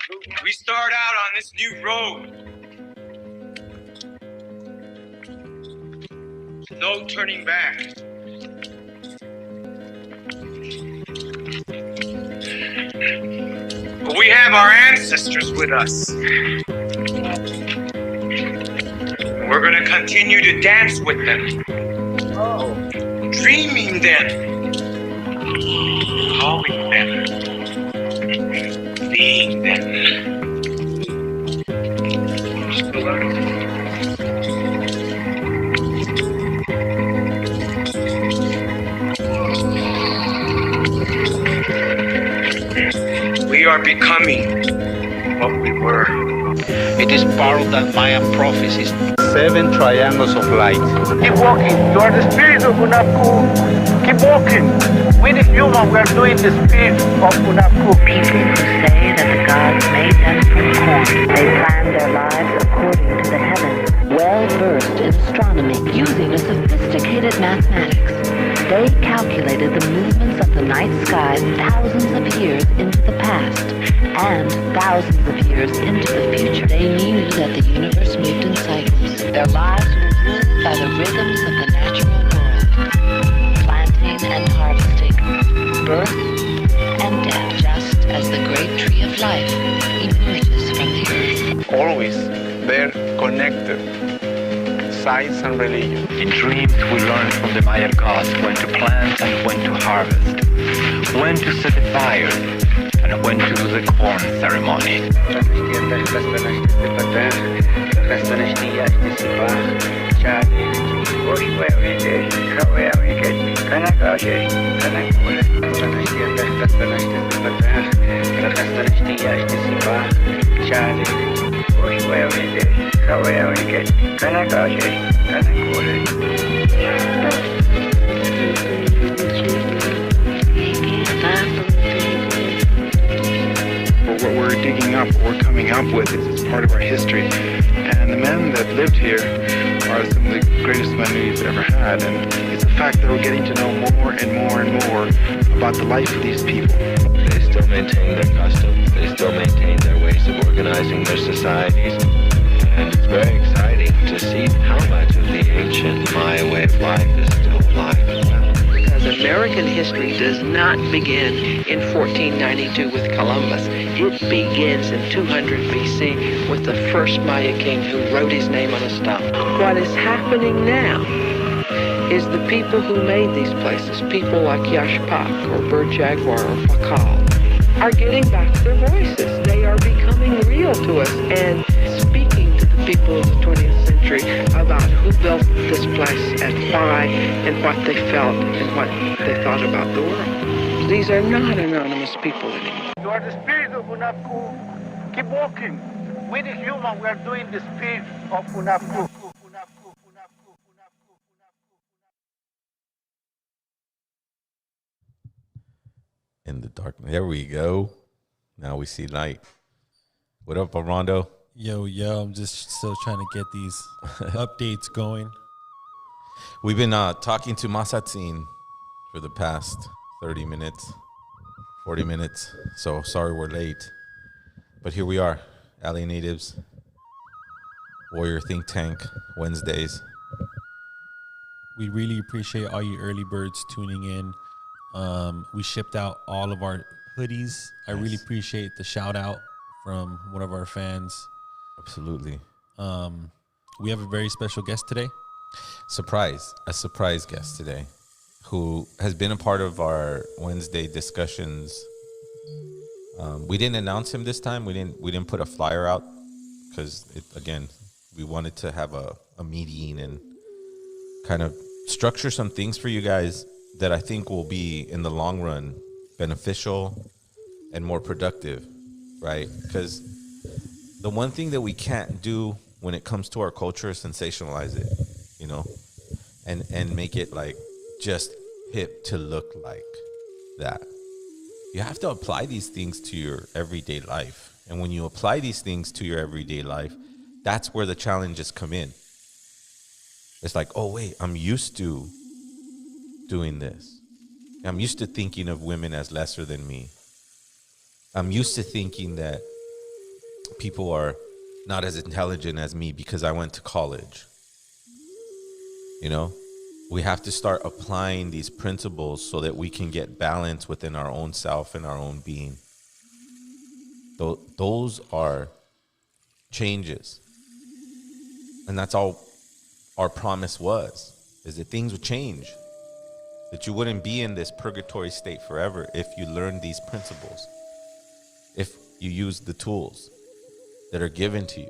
We start out on this new road. No turning back. But we have our ancestors with us. We're gonna continue to dance with them. Dreaming them. Calling them. Being them. We are becoming what we were. It is part of that Mayan prophecies. 7 triangles of light. Keep walking. You are the spirit of Unapu. Keep walking. We the human, we are doing the spirit of Unapu. People who say that the gods made them from corn. They planned their lives according to the heavens. Well-versed in astronomy, using a sophisticated mathematics, they calculated the movements of the night sky thousands of years into the past and thousands of years into the future. They knew that the universe moved in cycles. Their lives were ruled by the rhythms of the natural world, planting and harvesting, birth and death, just as the great tree of life emerges from the earth. Always they're connected. Science and religion. In dreams, we learn from the Maya gods when to plant and when to harvest, when to set a fire, and when to do the corn ceremony. What we're digging up, what we're coming up with is part of our history. And the men that lived here are some of the greatest men we've ever had. And it's a fact that we're getting to know more and more and more about the life of these people. They still maintain their customs. They still maintain their ways of organizing their societies. And it's very exciting to see how much of the ancient Maya way of life is still alive and well. Because American history does not begin in 1492 with Columbus. It begins in 200 BC with the first Maya king who wrote his name on a stone. What is happening now is the people who made these places, people like Yashpak or Bird Jaguar or Pakal, are getting back their voices. They are becoming real to us and speaking to the people of the 20th century about who built this place and why and what they felt and what they thought about the world. These are not anonymous people anymore. You are the spirit of Unapu. Keep walking. We the human, we are doing the spirit of Unapu. In the darkness. There we go. Now we see light. What up, Rondo? Yo, I'm just still trying to get these updates going. We've been talking to Mazatzin for the past 30 minutes, 40 minutes. So sorry we're late. But here we are, LA Natives, Warrior Think Tank, Wednesdays. We really appreciate all you early birds tuning in. We shipped out all of our hoodies. I really appreciate the shout out from one of our fans. Absolutely. We have a very special guest today. A surprise guest today who has been a part of our Wednesday discussions. We didn't announce him this time. We didn't put a flyer out because, again, we wanted to have a meeting and kind of structure some things for you guys that I think will be, in the long run, beneficial and more productive, right? Because the one thing that we can't do when it comes to our culture is sensationalize it, and make it like just hip to look like that. You have to apply these things to your everyday life. And when you apply these things to your everyday life, that's where the challenges come in. It's like, oh, wait, I'm used to doing this. I'm used to thinking of women as lesser than me. I'm used to thinking that people are not as intelligent as me because I went to college. You know, we have to start applying these principles so that we can get balance within our own self and our own being. Those are changes. And that's all our promise was, is that things would change. That you wouldn't be in this purgatory state forever if you learn these principles. If you use the tools that are given to you.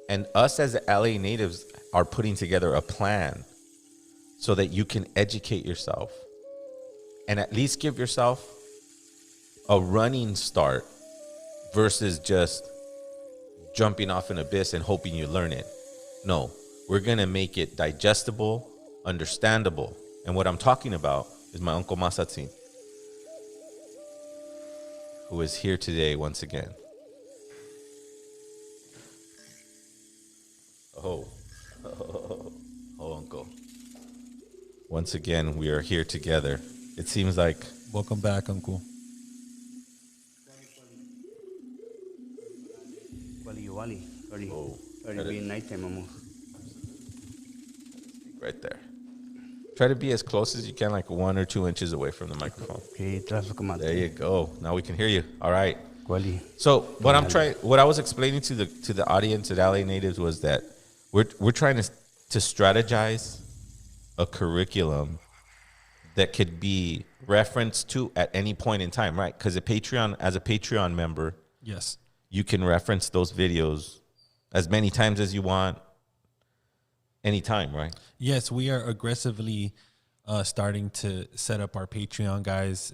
And us as LA natives are putting together a plan so that you can educate yourself and at least give yourself a running start versus just jumping off an abyss and hoping you learn it. No, we're going to make it digestible, understandable. And what I'm talking about is my Uncle Mazatzin, who is here today once again. Oh, Uncle. Once again, we are here together. It seems like... Welcome back, Uncle. Right there. Try to be as close as you can, like 1 or 2 inches away from the microphone. There you go. Now we can hear you. All right. So what I was explaining to the audience at LA Natives was that we're trying to strategize a curriculum that could be referenced to at any point in time, right? Because as a Patreon member, yes, you can reference those videos as many times as you want, anytime, right? Yes, we are aggressively starting to set up our Patreon, guys.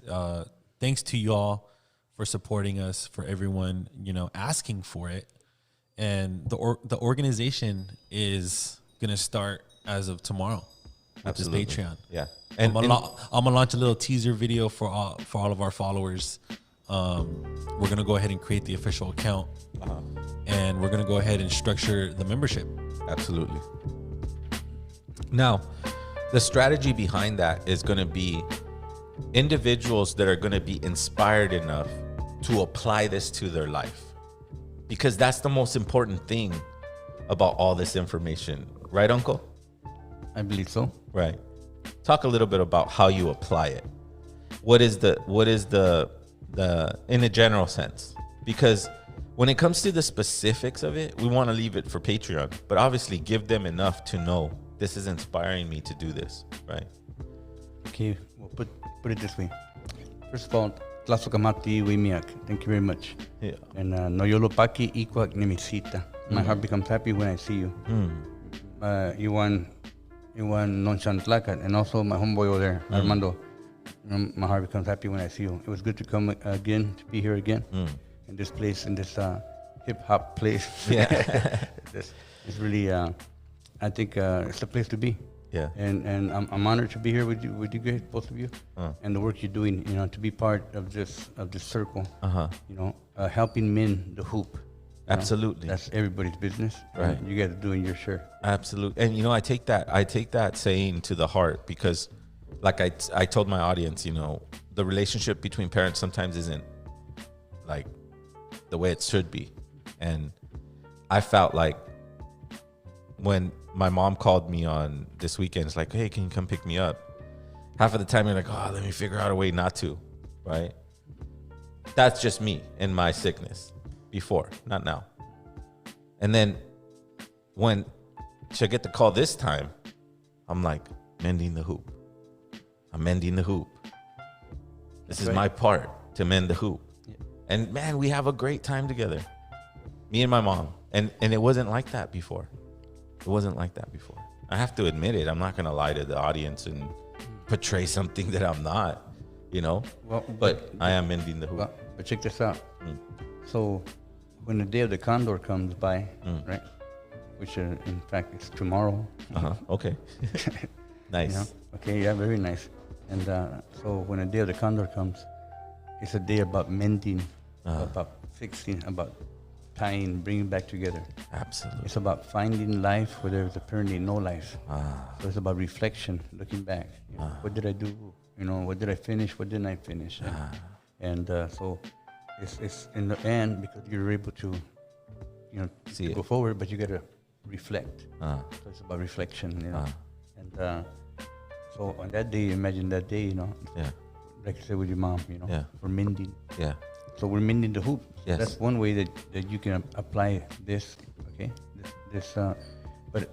Thanks to y'all for supporting us, for everyone, asking for it. And the organization is going to start as of tomorrow with this Patreon. Yeah. And I'm gonna launch a little teaser video for all of our followers. We're gonna go ahead and create the official account, and we're gonna go ahead and structure the membership. Absolutely. Now, the strategy behind that is going to be individuals that are going to be inspired enough to apply this to their life, because that's the most important thing about all this information, right, Uncle? I believe so. Right. Talk a little bit about how you apply it. What is the in a general sense? Because when it comes to the specifics of it, we want to leave it for Patreon, but obviously give them enough to know this is inspiring me to do this, right? Okay, well, put it this way. First of all, Tlazokamati Wimiak, thank you very much. Yeah. And Noyolopaki Ikuak Nemisita. My heart becomes happy when I see you. You won Nonchantlacas, and also my homeboy over there, Armando. My heart becomes happy when I see you. It was good to come again, to be here again in this place, in this hip hop place. Yeah. It's really, I think it's the place to be. Yeah. And I'm honored to be here with you guys, both of you, and the work you're doing. To be part of this circle. Helping men the hoop. Absolutely. That's everybody's business. Right. You guys are doing your share. Absolutely. And I take that saying to the heart, because like I told my audience, the relationship between parents sometimes isn't like the way it should be. And I felt like when my mom called me on this weekend, it's like, hey, can you come pick me up? Half of the time you're like, oh, let me figure out a way not to, right? That's just me and my sickness. Before, not now. And then when she'll get the call this time, I'm like, mending the hoop. I'm mending the hoop. This is my part to mend the hoop. Yeah. And man, we have a great time together. Me and my mom. And it wasn't like that before. It wasn't like that before. I have to admit it. I'm not going to lie to the audience and portray something that I'm not, but I am mending the hoop. But check this out. So when the day of the condor comes by, right, which in fact it's tomorrow. Okay. Nice. Okay, yeah, very nice. And so when the day of the condor comes, it's a day about mending, about fixing, about tying, bringing back together. Absolutely. It's about finding life where there's apparently no life. So it's about reflection, looking back. What did I do? What did I finish? What didn't I finish? And so it's in the end because you're able to, See go it. forward, but you got to reflect. Uh, So it's about reflection, uh, And so on that day, imagine that day, yeah, like I said with your mom, Yeah. for mending. yeah, So we're mending the hoop. Yes. That's one way that you can apply this. Okay, but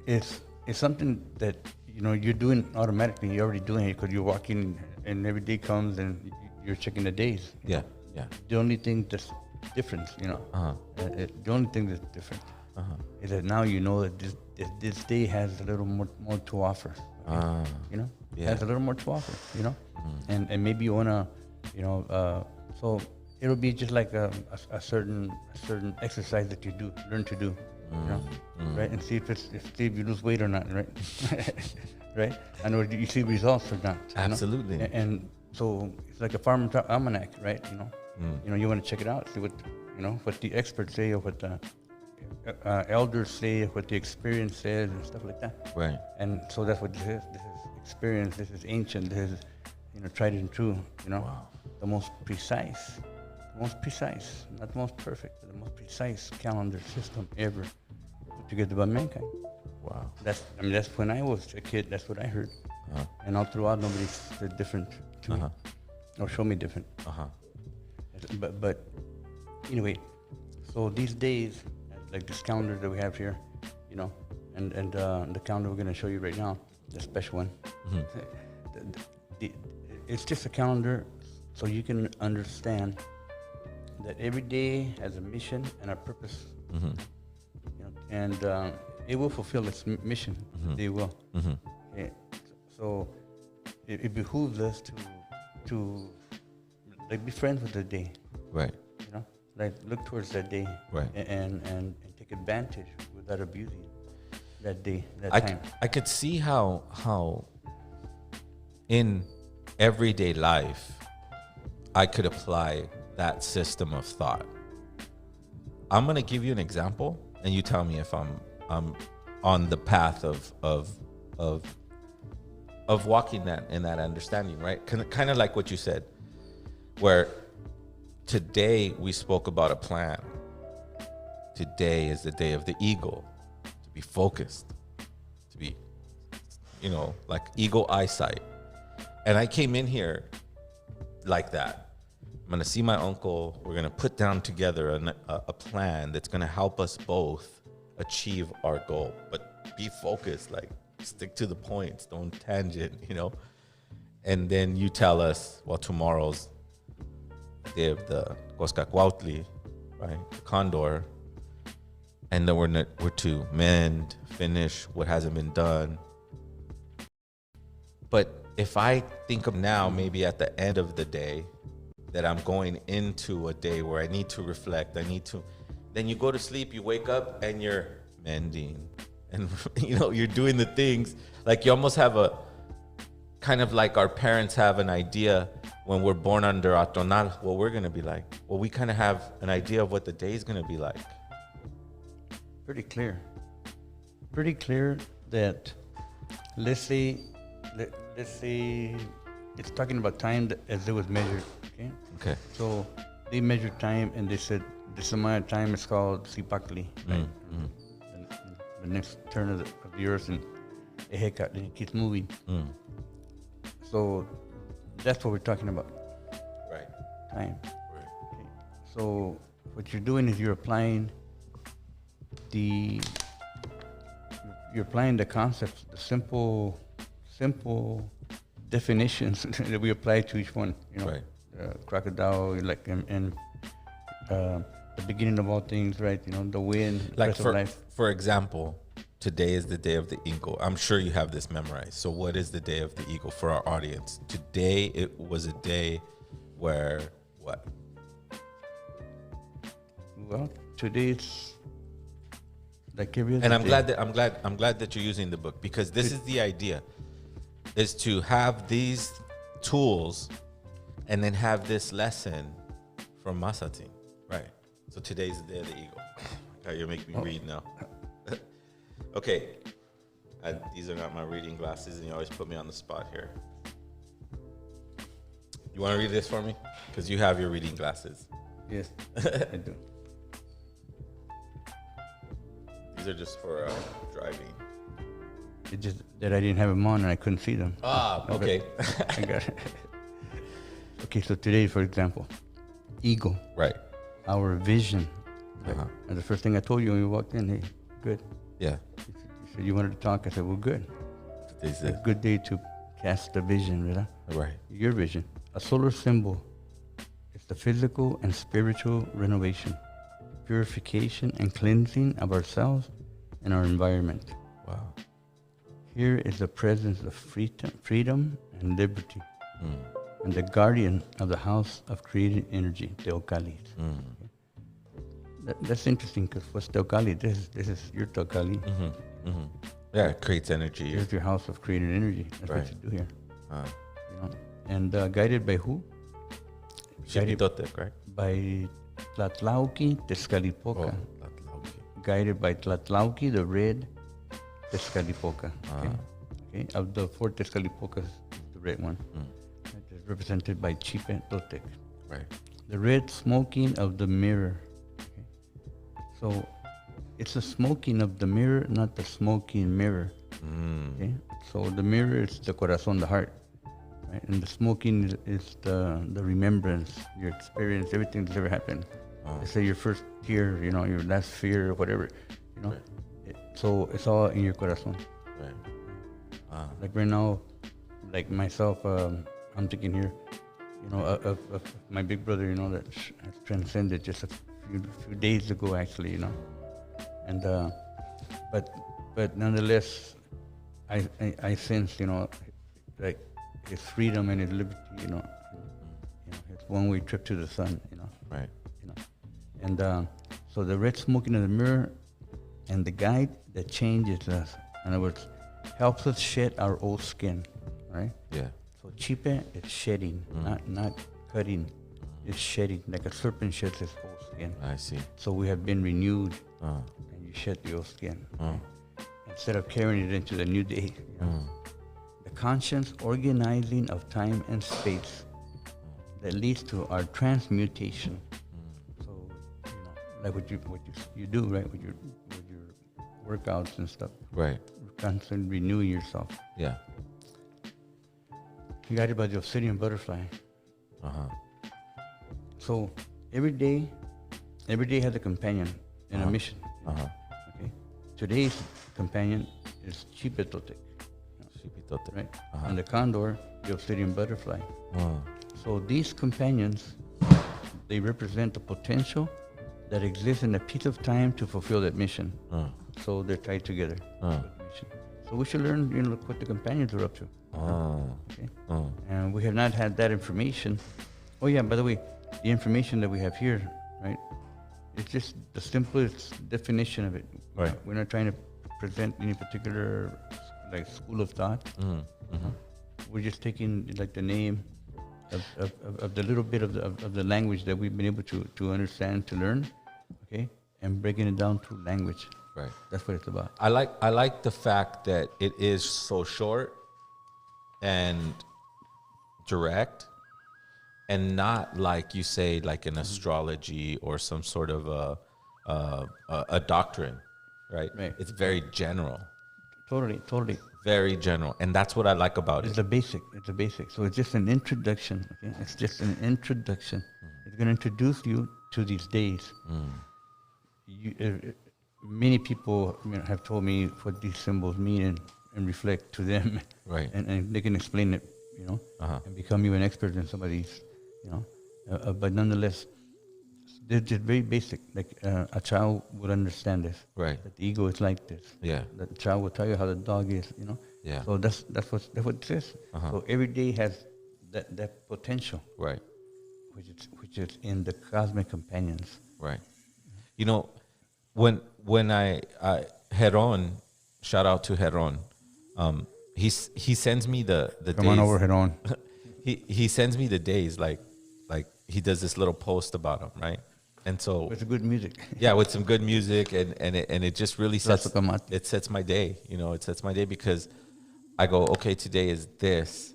it's something that you're doing automatically. You're already doing it because you're walking, and every day comes, and you're checking the days. yeah, yeah. The only thing that's different, Uh-huh. the only thing that's different Uh-huh. is that now you know that this day has a little more to offer. Ah, yeah. Has a little more to offer. And maybe you wanna, so it'll be just like a certain exercise that you learn to do, right? And see if you lose weight or not, right? Right? And or do you see results or not? Absolutely. And so it's like a farmer's almanac, right? You want to check it out, see what the experts say or what the elders say, what the experience says, and stuff like that. Right. And so that's what this is. This is experience. This is ancient. This is, tried and true. Wow. The most precise, not the most perfect, but the most precise calendar system ever put together by mankind. Wow. That's when I was a kid. That's what I heard. Uh-huh. And all throughout, nobody said different to me or showed me different. Uh-huh. But anyway, so these days, like this calendar that we have here, and the calendar we're going to show you right now, the special one. It's just a calendar so you can understand that every day has a mission and a purpose. And it will fulfill its mission. They will. Okay. So it behooves us to like be friends with the day. Right. Like look towards that day. Right. And take advantage without abusing that day, that time. I could see how in everyday life I could apply that system of thought. I'm gonna give you an example, and you tell me if I'm on the path of walking that in that understanding, right? Kind of like what you said, where today we spoke about a plan. Today is the day of the eagle, to be focused, to be, like eagle eyesight. And I came in here like that. I'm gonna see my uncle. We're gonna put down together a plan that's gonna help us both achieve our goal, but be focused, like stick to the points, don't tangent, And then you tell us, well, tomorrow's the day of the Coscacuautli, right? The condor. And then we're to mend, finish what hasn't been done. But if I think of now, maybe at the end of the day, that I'm going into a day where I need to reflect, then you go to sleep, you wake up and you're mending. And, you're doing the things, like you almost have a, kind of like our parents have an idea when we're born under Atonal, what we're going to be like. Well, we kind of have an idea of what the day is going to be like. Pretty clear that let's say it's talking about time as it was measured. Okay. So they measured time and they said this amount of time is called Sipakli, right? The next turn of the earth, and Ehekat, and it keeps moving. So that's what we're talking about. Right. Time. Right. Okay. So what you're doing is you're applying the concepts, the simple definitions that we apply to each one. Right. Crocodile, like and the beginning of all things, right? The wind, Like breath of life. for example, today is the day of the eagle. I'm sure you have this memorized. So what is the day of the eagle for our audience? Today, it was a day where what? Well, today's like every other And I'm day. glad that you're using the book, because this is the idea, is to have these tools and then have this lesson from Mazatzin, right? So today's the day of the eagle. God, you're making me read now. Okay, these are not my reading glasses, and you always put me on the spot here. You want to read this for me? Because you have your reading glasses. Yes, I do. These are just for driving. It's just that I didn't have them on and I couldn't see them. Ah, okay. I got it. Okay, so today, for example, ego. Right. Our vision. Uh-huh. And the first thing I told you when you walked in, hey, good. Yeah. You said you wanted to talk. I said, well, good. Today's It's a good day to cast the vision, right? Right. Your vision. A solar symbol is the physical and spiritual renovation, purification and cleansing of ourselves and our environment. Wow. Here is the presence of freedom and liberty, and the guardian of the house of created energy, Teocalli. That's interesting because what's Teocalli? This is your Teocalli. Yeah, it creates energy. Here's your house of created energy. That's Right. what you do here. Uh, You know? And guided by who? Xipitote, right? By Tlatlauqui Tezcalipoca. Guided by Tlatlauqui, the red Tezcalipoca. Okay? Of the four Tezcalipocas, the red one. It is represented by Chipe Totec. Right. The red smoking of the mirror. Okay? So it's the smoking of the mirror, not the smoking mirror. Okay? So the mirror is the corazón, the heart. Right? And the smoking is the remembrance, your experience, everything that's ever happened. Let's say your first tear, you know, your last fear, or whatever, you know. So it's all in your corazón. Right. Like right now, like myself, I'm thinking here, you know, of my big brother, you know, that has transcended just a few days ago, actually, you know. And but nonetheless, I sense, you know, like his freedom and his liberty, you know, his one-way trip to the sun, you know. Right. You know, and so the red smoking of the mirror, and the guide that changes us. In other words, helps us shed our old skin, right? Yeah. So chipe is shedding, not cutting. It's shedding, like a serpent sheds its old skin. I see. So we have been renewed, and you shed the old skin. Instead of carrying it into the new day. You know? The conscious organizing of time and space that leads to our transmutation. So, you know, like what you do, right? With your workouts and stuff. Right. Constantly renewing yourself. Yeah. You guided by the obsidian butterfly. So every day has a companion and a mission. Okay. Today's companion is Chipetotec. Xipitote. Right? And the condor, the obsidian butterfly. So these companions, they represent the potential that exists in a piece of time to fulfill that mission. So they're tied together. Mission. So we should learn, you know, what the companions are up to. Okay? And we have not had that information. Oh yeah, by the way, the information that we have here, right? It's just the simplest definition of it. Right. We're not trying to present any particular like school of thought. We're just taking like the name of the little bit of the language that we've been able to understand, to learn, okay, and breaking it down through language. Right. That's what it's about. I like the fact that it is so short and direct, and not like you say, like an astrology or some sort of a doctrine, right? Right. It's very general. Totally. Very general, and that's what I like about It's it. the basic. So it's just an introduction. Okay? It's just an introduction. It's going to introduce you to these days. Many people, you know, have told me what these symbols mean and reflect to them. Right. And they can explain it, you know, and become even expert in some of these, you know. But nonetheless, they're just very basic. Like a child would understand this. Right. That the ego is like this. Yeah. That the child will tell you how the dog is, you know. Yeah. So that's what it is. So every day has that potential. Right. Which is in the cosmic companions. Right. You know, when I Heron, shout out to Heron, he sends me the Come days. on over, head on. He sends me the days, like he does this little post about them, right? And so With good music. yeah, with some good music, and it just really sets Tomate. it sets my day. You know, it sets my day because I go, okay, today is this,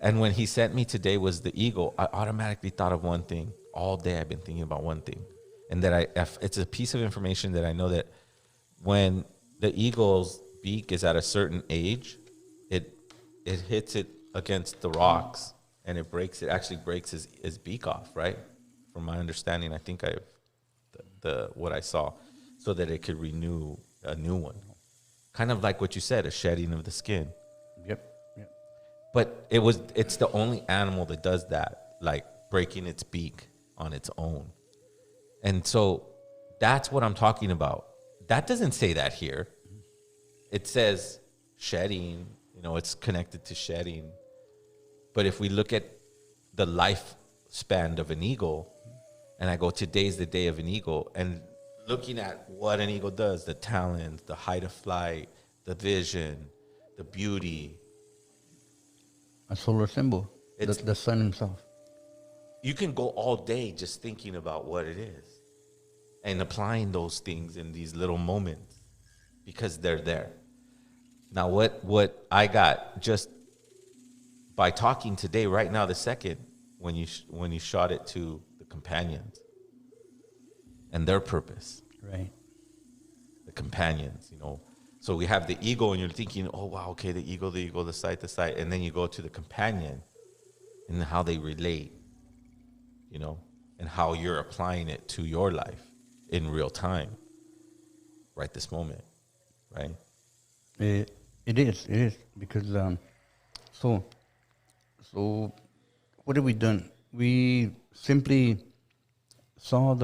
And when he sent me today was the eagle, I automatically thought of one thing. All day I've been thinking about one thing. And that it's a piece of information that I know that when the eagle's beak is at a certain age, it hits it against the rocks and it actually breaks his beak off, right? From my understanding, I think what I saw, so that it could renew a new one. Kind of like what you said, a shedding of the skin. Yep. But it's the only animal that does that, like breaking its beak on its own. And so that's what I'm talking about. That doesn't say that here. It says shedding, it's connected to shedding. But if we look at the lifespan of an eagle, and I go, today's the day of an eagle, and looking at what an eagle does, the talons, the height of flight, the vision, the beauty. A solar symbol, the sun himself. You can go all day just thinking about what it is and applying those things in these little moments because they're there. Now, what I got just by talking today, right now, the second, when you shot it to the companions and their purpose. Right. The companions, So we have the eagle, and you're thinking, oh, wow, okay, the eagle, the sight. And then you go to the companion and how they relate, and how you're applying it to your life in real time, right this moment, right? It is, because, so what have we done? We simply saw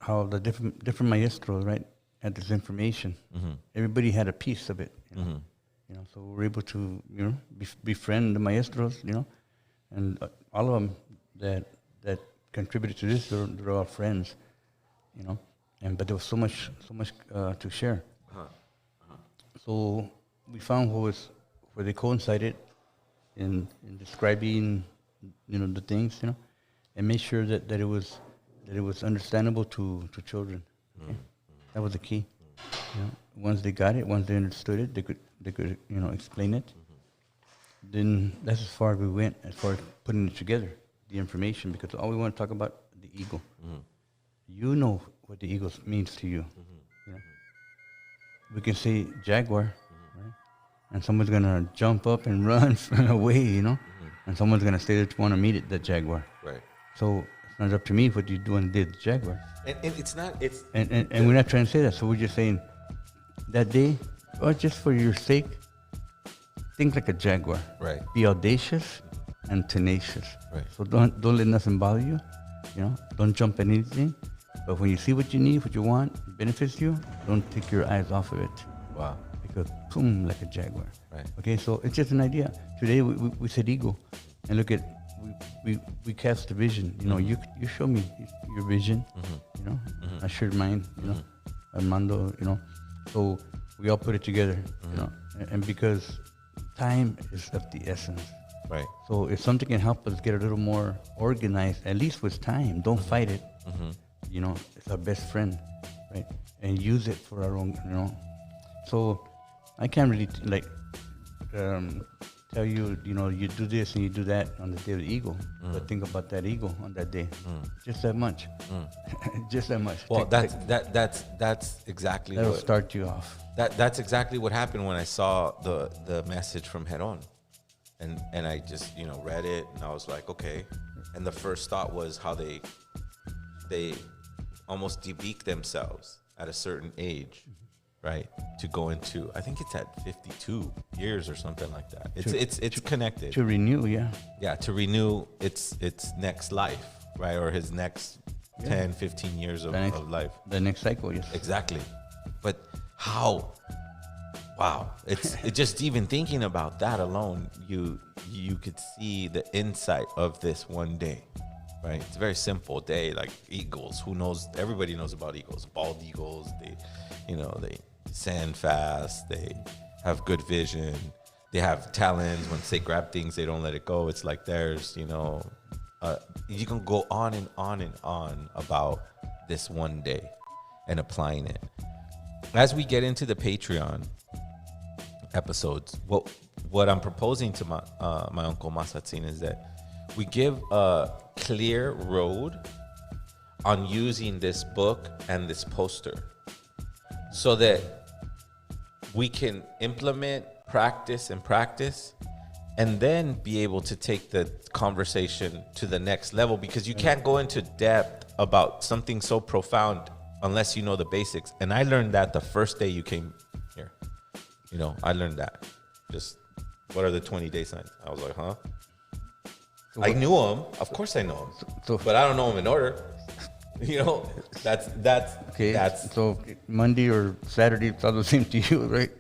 how the different maestros, right, had this information. Mm-hmm. Everybody had a piece of it, so we were able to, befriend the maestros, and all of them that contributed to this, they're all friends, but there was so much to share. So we found where they coincided in describing, the things, and made sure that it was understandable to children. Okay? That was the key. Once they got it, once they understood it, they could explain it. Then that's as far as we went, as far as putting it together, the information, because all we want to talk about the eagle. You know what the eagle means to you. We can say jaguar, right? And someone's gonna jump up and run away, and someone's gonna say that you want to meet it, that jaguar. Right. So it's not up to me what you do and did the jaguar. And it's not. It's and we're not trying to say that. So we're just saying that day, or just for your sake, think like a jaguar. Right. Be audacious and tenacious. Right. So don't let nothing bother you. Don't jump at anything. But when you see what you need, what you want, it benefits you, don't take your eyes off of it. Wow. Because boom, like a jaguar. Right. Okay, so it's just an idea. Today we said eagle, and look at we cast the vision. You show me your vision. I shared mine. Armando. So we all put it together. And because time is of the essence. Right. So if something can help us get a little more organized, at least with time, don't fight it. It's our best friend, right? And use it for our own, So I can't really tell you, you do this and you do that on the day of the eagle. But think about that eagle on that day. Just that much. Just that much. Well, that's exactly that'll what start you off. That's exactly what happened when I saw the message from Head On, and I just read it, and I was like, okay. And the first thought was how they almost debeak themselves at a certain age, right? To go into, I think it's at 52 years or something like that. It's connected. To renew, yeah. Yeah, to renew its next life, right? Or his next 10, 15 years of life. The next cycle, yes. Exactly. But how? Wow. It's just even thinking about that alone, you could see the insight of this one day. Right, it's a very simple day, like eagles. Who knows? Everybody knows about eagles. Bald eagles. They stand fast. They have good vision. They have talons. Once they grab things, they don't let it go. It's like theirs. You can go on and on and on about this one day and applying it. As we get into the Patreon, episodes. What I'm proposing to my uncle Mazatzin is that we give a clear road on using this book and this poster so that we can implement, practice, and then be able to take the conversation to the next level, because you can't go into depth about something so profound unless you know the basics. And I learned that the first day you came here. I learned that. Just, what are the 20-day signs? I was like, huh? So I knew them. Of course I know them. But I don't know them in order. That's okay. That's so Monday or Saturday, it's all the same to you, right?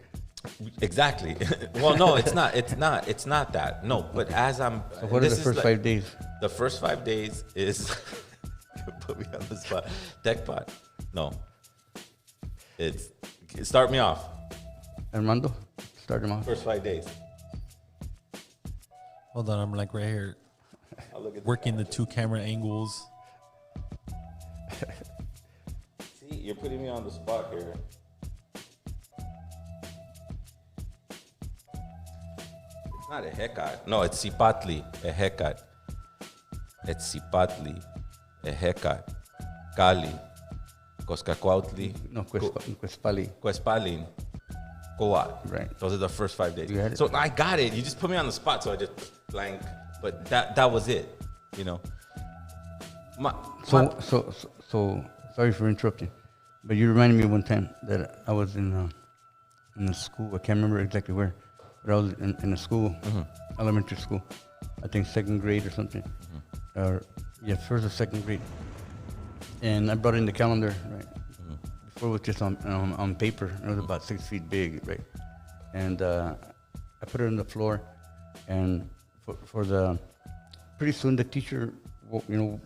Exactly. Well, no, it's not that. No, but as I'm. So what are the first 5 days? The first 5 days is put me on the spot. Deckpot. No. Start me off. Armando, start him off. First 5 days. Hold on, I'm like right here working the 2 camera angles. See, you're putting me on the spot here. It's not a hecat. No, it's Cipatli, a hecat. It's Cipatli, a hecat. Cali, Coscacuautli. No, Cuespali. Cuespalin. Coat. Right. Those are the first 5 days. You had it? So I got it. You just put me on the spot, so I just blank. But that was it. So sorry for interrupting, but you reminded me one time that I was in the school. I can't remember exactly where, but I was in a school, elementary school. I think 2nd grade or something. First or 2nd grade. And I brought in the calendar, right? Before it was just on paper. It was about 6 feet big, right? And I put it on the floor, and pretty soon the teacher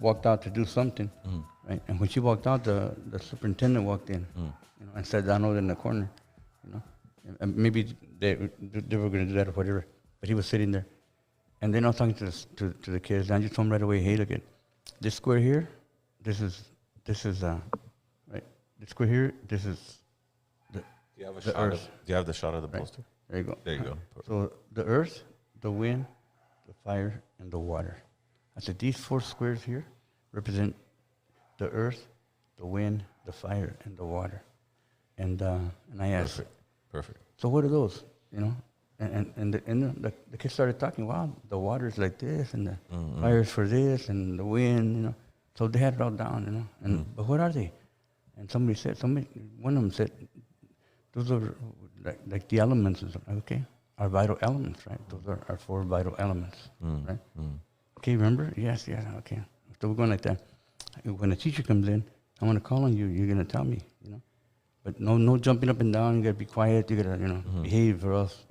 walked out to do something, right? And when she walked out, the superintendent walked in, and sat down over in the corner, And maybe they were going to do that or whatever, but he was sitting there. And then I was talking to the kids, and I just told them right away, hey, look at this square here, this is right, this square here, this is the earth. Do you have the shot of the poster? There you go. There you go. So the earth, the wind, the fire, and the water. I said, these 4 squares here represent the earth, the wind, the fire, and the water. And I asked, Perfect. so what are those? And the kids started talking. Wow, the water's like this, and the fire's for this, and the wind. So they had it all down. And but what are they? And one of them said, those are like the elements. Okay, our vital elements, right? Those are our 4 vital elements, right? Okay, remember? Yes, okay. So we're going like that. When a teacher comes in, I want to call on you. You're going to tell me, But no jumping up and down. You got to be quiet. You got to, behave, or else,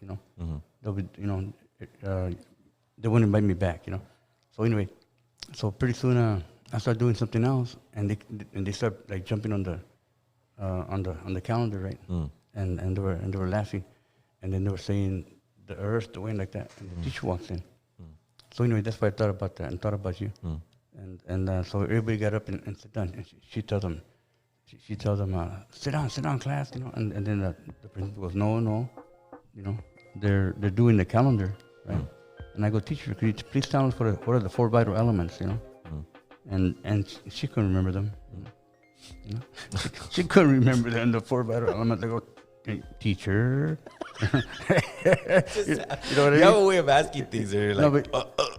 they'll be, they wouldn't invite me back, So anyway, so pretty soon I started doing something else, and they start like jumping on the calendar, right? And they were laughing, and then they were saying the earth, the wind, like that. And the teacher walks in. So anyway, that's why I thought about that and thought about you. And so everybody got up and sat down. And she tells them, sit down, class, And then the principal goes, no, they're doing the calendar, right? And I go, teacher, could you please tell us what are the 4 vital elements, And she couldn't remember them, She couldn't remember them, the 4 vital elements. I go, hey, teacher. You know what I mean? You have a way of asking things. You're like,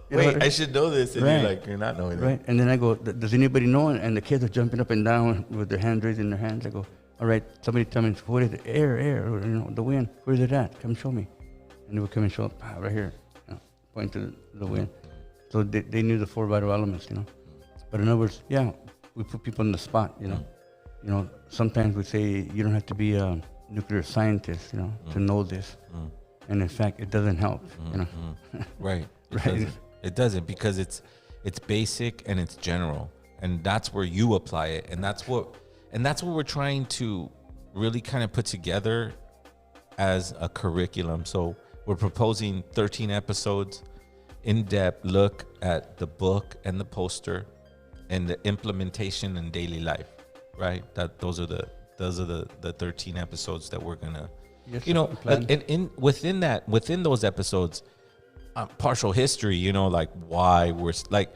wait, I should know this. And you're not knowing it. Right. And then I go, does anybody know? And the kids are jumping up and down with their hands raising their hands. I go, all right, somebody tell me, what is it? Air, or, the wind. Where is it at? Come show me. And they would come and show up, right here, point to the wind. So they knew the 4 vital elements, But in other words, we put people on the spot, Sometimes we say you don't have to be a nuclear scientist, to know this. And in fact, it doesn't help, Right. Right. It doesn't, because it's basic and it's general, and that's where you apply it, and that's what we're trying to really kind of put together as a curriculum. So we're proposing 13 episodes, in-depth look at the book and the poster, and the implementation in daily life. Right. Those are the 13 episodes that we're gonna Yes, you know, plan. within those episodes, partial history, you know, like why we're like,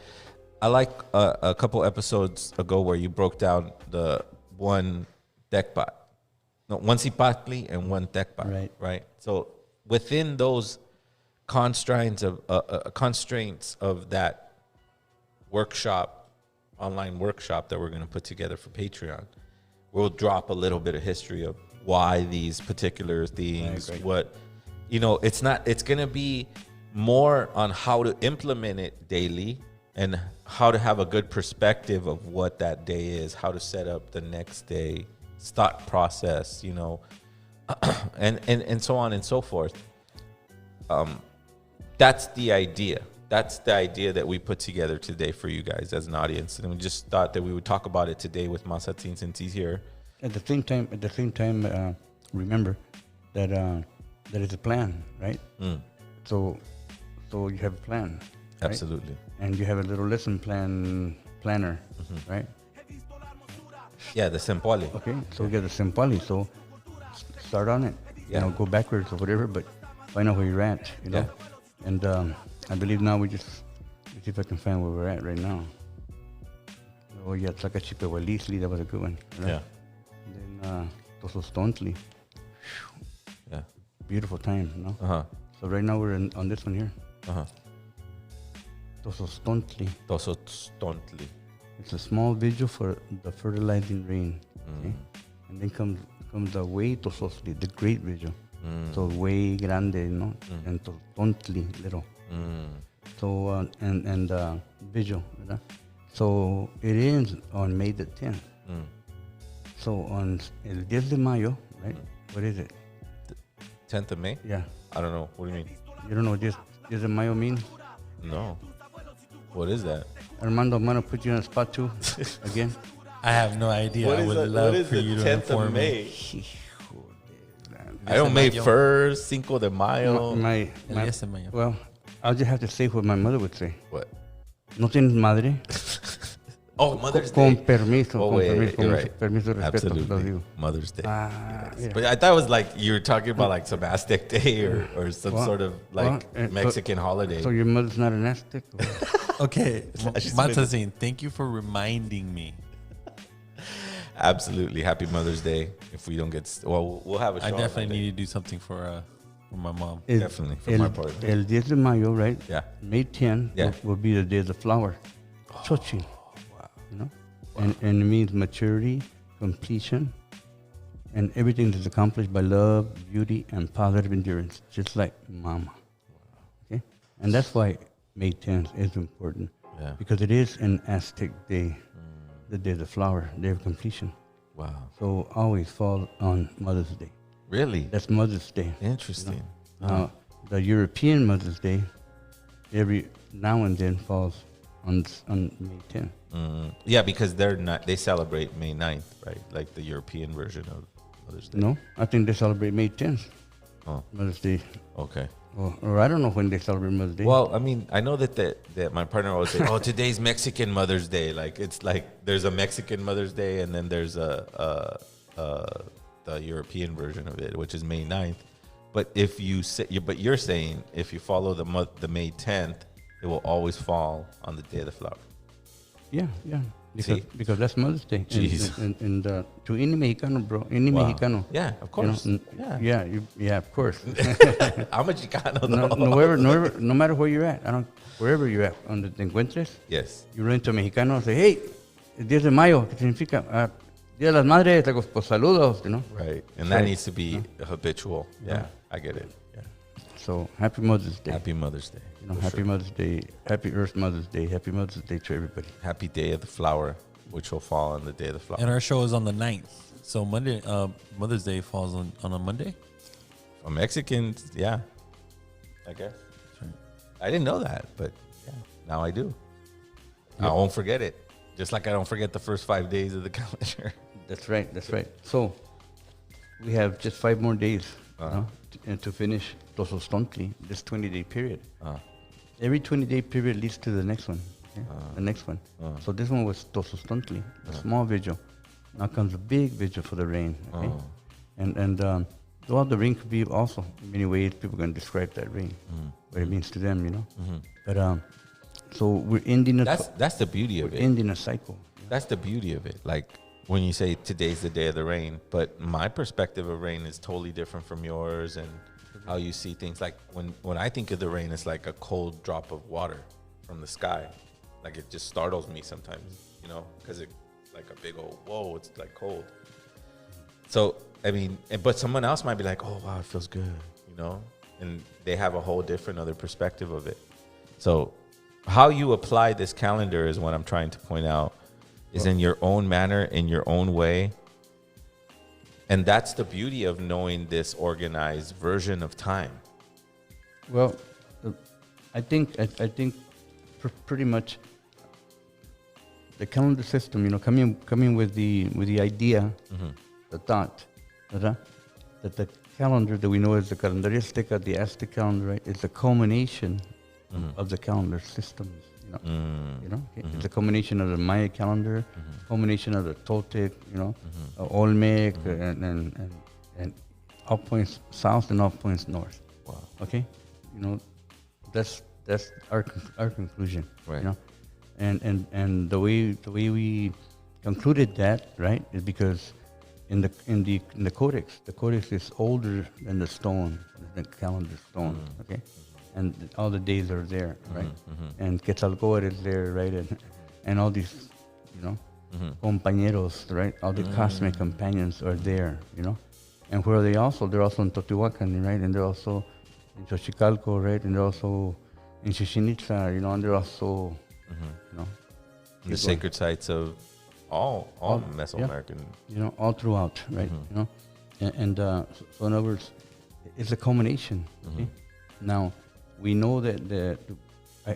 I like a couple episodes ago where you broke down the one dekbat, no, one sipatli and one dekbat, right? So within those constraints of that workshop, online workshop that we're going to put together for Patreon, we'll drop a little bit of history of why these particular things, what, you know, it's going to be more on how to implement it daily and how to have a good perspective of what that day is, how to set up the next day, thought process, you know, and so on and so forth. That's the idea. That's the idea that we put together today for you guys as an audience. And we just thought that we would talk about it today with Mazatzin since he's here. At the same time, remember that there is a plan, right? So you have a plan. Right? Absolutely. And you have a little lesson planner, right? Yeah, the Sempoli. Okay, so we got the Sempoli. So start on it. Yeah. You know, go backwards or whatever, but find out where you're at. You know, and I believe now let's see if I can find where we're at right now. Oh yeah, Tlakachipehualisli, that was a good one. Right? Yeah. And then Tosostontli. Yeah. Beautiful time, no? So right now we're on this one here. Tosostontli. Tosostontli. It's a small vigil for the fertilizing rain. Okay? And then comes the way Tosostli, the great vigil. So way grande, no? And Tosostontli, little. So and vigil, right? So it ends on May the 10th. So on el 10 de mayo, right? What is it? 10th of May? Yeah. I don't know. What do you mean? You don't know what 10 de mayo means? No. What is that? Armando, I'm going to put you on the spot too, again. I have no idea. I would love for you to inform me. I don't May 1st, Cinco de Mayo. Well, I'll just have to say what my mother would say. What? No tienes madre. Oh, Mother's Con Day. permiso, Oh, con wait, permiso, you're con right. permiso, respeto, lo Absolutely. digo. Mother's Day. Yeah. But I thought it was like you were talking about like some Aztec Day or some sort of like Mexican holiday. So your mother's not an Aztec? Okay, Mazatzin, thank you for reminding me. Absolutely. Happy Mother's Day. If we don't get... Well, we'll have a show. I definitely need to do something for my mom. Definitely, for my part. El 10 de mayo, right? Yeah. May 10 will be the day of the flower. Xochitl. Wow. You know? Wow. And it means maturity, completion, and everything that's accomplished by love, beauty, and positive endurance, just like Mama. Okay? And that's why May 10th is important. Yeah. Because it is an Aztec day, the day of the flower, day of completion. Wow. So always fall on Mother's Day. Really? That's Mother's Day. Interesting. You know? The European Mother's Day, every now and then falls on May 10th. Yeah, because they celebrate May 9th, right? Like the European version of Mother's Day. No, I think they celebrate May 10th. Oh. Mother's Day. Okay. Or I don't know when they celebrate Mother's Day. Well, I mean, I know that my partner always say, "Oh, today's Mexican Mother's Day." Like it's like there's a Mexican Mother's Day, and then there's the European version of it, which is May 9th. But if you're saying if you follow the May 10th, it will always fall on the day of the flower. Yeah. Because that's Mother's Day. Jeez. And to any Mexicano, bro, any Mexicano. Yeah, of course. You know, yeah, of course. I'm a Chicano, though. No matter where you're at, wherever you're at, donde te encuentres, yes. You run into a Mexicano and say, hey, el 10 de mayo, ¿qué significa? Día de las Madres, pues saludos, you know? Right, and that needs to be habitual. Yeah, I get it. Yeah. So, happy Mother's Day. Happy Mother's Day. You know, happy Mother's Day, happy Earth Mother's Day, happy Mother's Day to everybody. Happy Day of the Flower, which will fall on the day of the flower. And our show is on the 9th. So Monday, Mother's Day falls on a Monday? For Mexicans, yeah. I guess. Right. I didn't know that, but yeah, now I do. I won't forget it. Just like I don't forget the first 5 days of the calendar. That's right. So, we have just 5 more days and to finish Tosostontli, this 20-day period. Every 20-day period leads to the next one. Okay? The next one. So this one was Tosostontli, a small vigil. Now comes a big vigil for the rain. Okay? And Well, the rain could be also in many ways. People can describe that rain, what it means to them, you know. But so we're ending a That's the beauty of it. ending a cycle. That's the beauty of it. Like when you say today's the day of the rain, but my perspective of rain is totally different from yours, and how you see things. Like when I think of the rain, it's like a cold drop of water from the sky. Like it just startles me sometimes, you know, because it like a big old whoa, it's like cold. So I mean, but someone else might be like, oh wow, it feels good, you know, and they have a whole different other perspective of it. So how you apply this calendar is what I'm trying to point out, is in your own manner, in your own way. And that's the beauty of knowing this organized version of time. Well, I think pretty much the calendar system, you know, coming with the idea, the thought, that the calendar that we know as the calendario azteca, the Aztec calendar, right, is the culmination of the calendar systems. You know, okay? It's a combination of the Maya calendar, combination of the Toltec, you know, Olmec, and all points south and all points north. Wow. Okay, you know, that's our conclusion. Right. You know, and the way we concluded that, right, is because in the codex, the codex is older than the stone, the calendar stone. Okay. And all the days are there, right? And Quetzalcoatl is there, right? And all these, you know, compañeros, right? All the cosmic companions are there, you know. And where are they also? They're also in Teotihuacan, right? And they're also in Xochicalco, right? And they're also in Chichen Itza, you know. And they're also, you know, The sacred sites of all Mesoamerican. Yeah, you know, all throughout, right? You know, and so in other words, it's a culmination. Okay? Now, we know that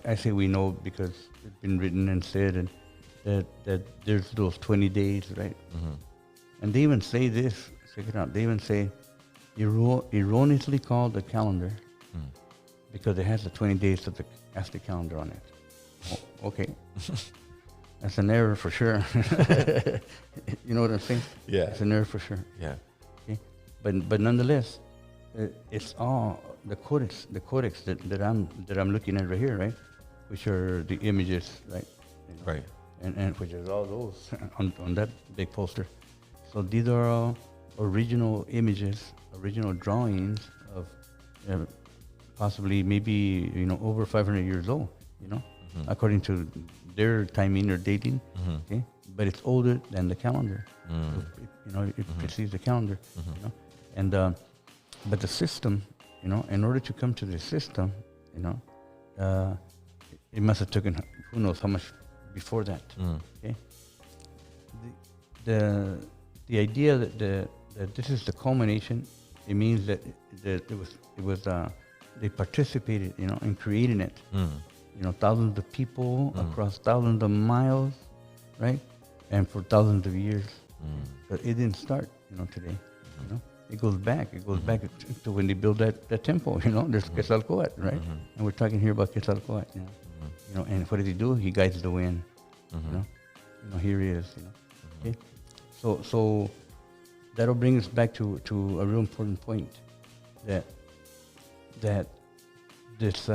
I say we know because it's been written and said, and that there's those 20 days, right? And they even say this, check it out, they even say erroneously called the calendar because it has the 20 days of the Aztec calendar on it. Oh, okay. That's an error for sure. You know what I'm saying? Yeah. It's an error for sure. Yeah. Okay? But nonetheless, it's all the codex that I'm looking at right here, right? Which are the images, right? You know, Right. And which is all those on that big poster. So these are all original images, original drawings of possibly maybe, you know, over 500 years old, you know, according to their timing or dating. Okay, but it's older than the calendar. So, you know, it precedes the calendar. You know, and but the system, you know, in order to come to the system, you know, it must have taken who knows how much before that. Okay, the idea that this is the culmination, it means that it was they participated, you know, in creating it. You know, thousands of people across thousands of miles, right, and for thousands of years. But it didn't start, you know, today. You know, it goes back. It goes back to when they built that temple. You know, there's Quetzalcoatl, right? And we're talking here about Quetzalcoatl. You know, you know, and what does he do? He guides the wind. You know, here he is. You know, okay. So that'll bring us back to a real important point, that this